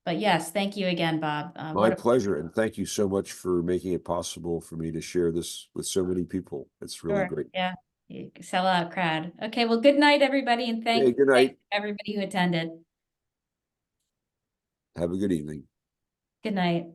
But yes, thank you again, Bob. My pleasure, and thank you so much for making it possible for me to share this with so many people. It's really great. Yeah, you sell out crowd. Okay, well, good night, everybody, and Hey, good night. everybody who attended. Have a good evening. Good night.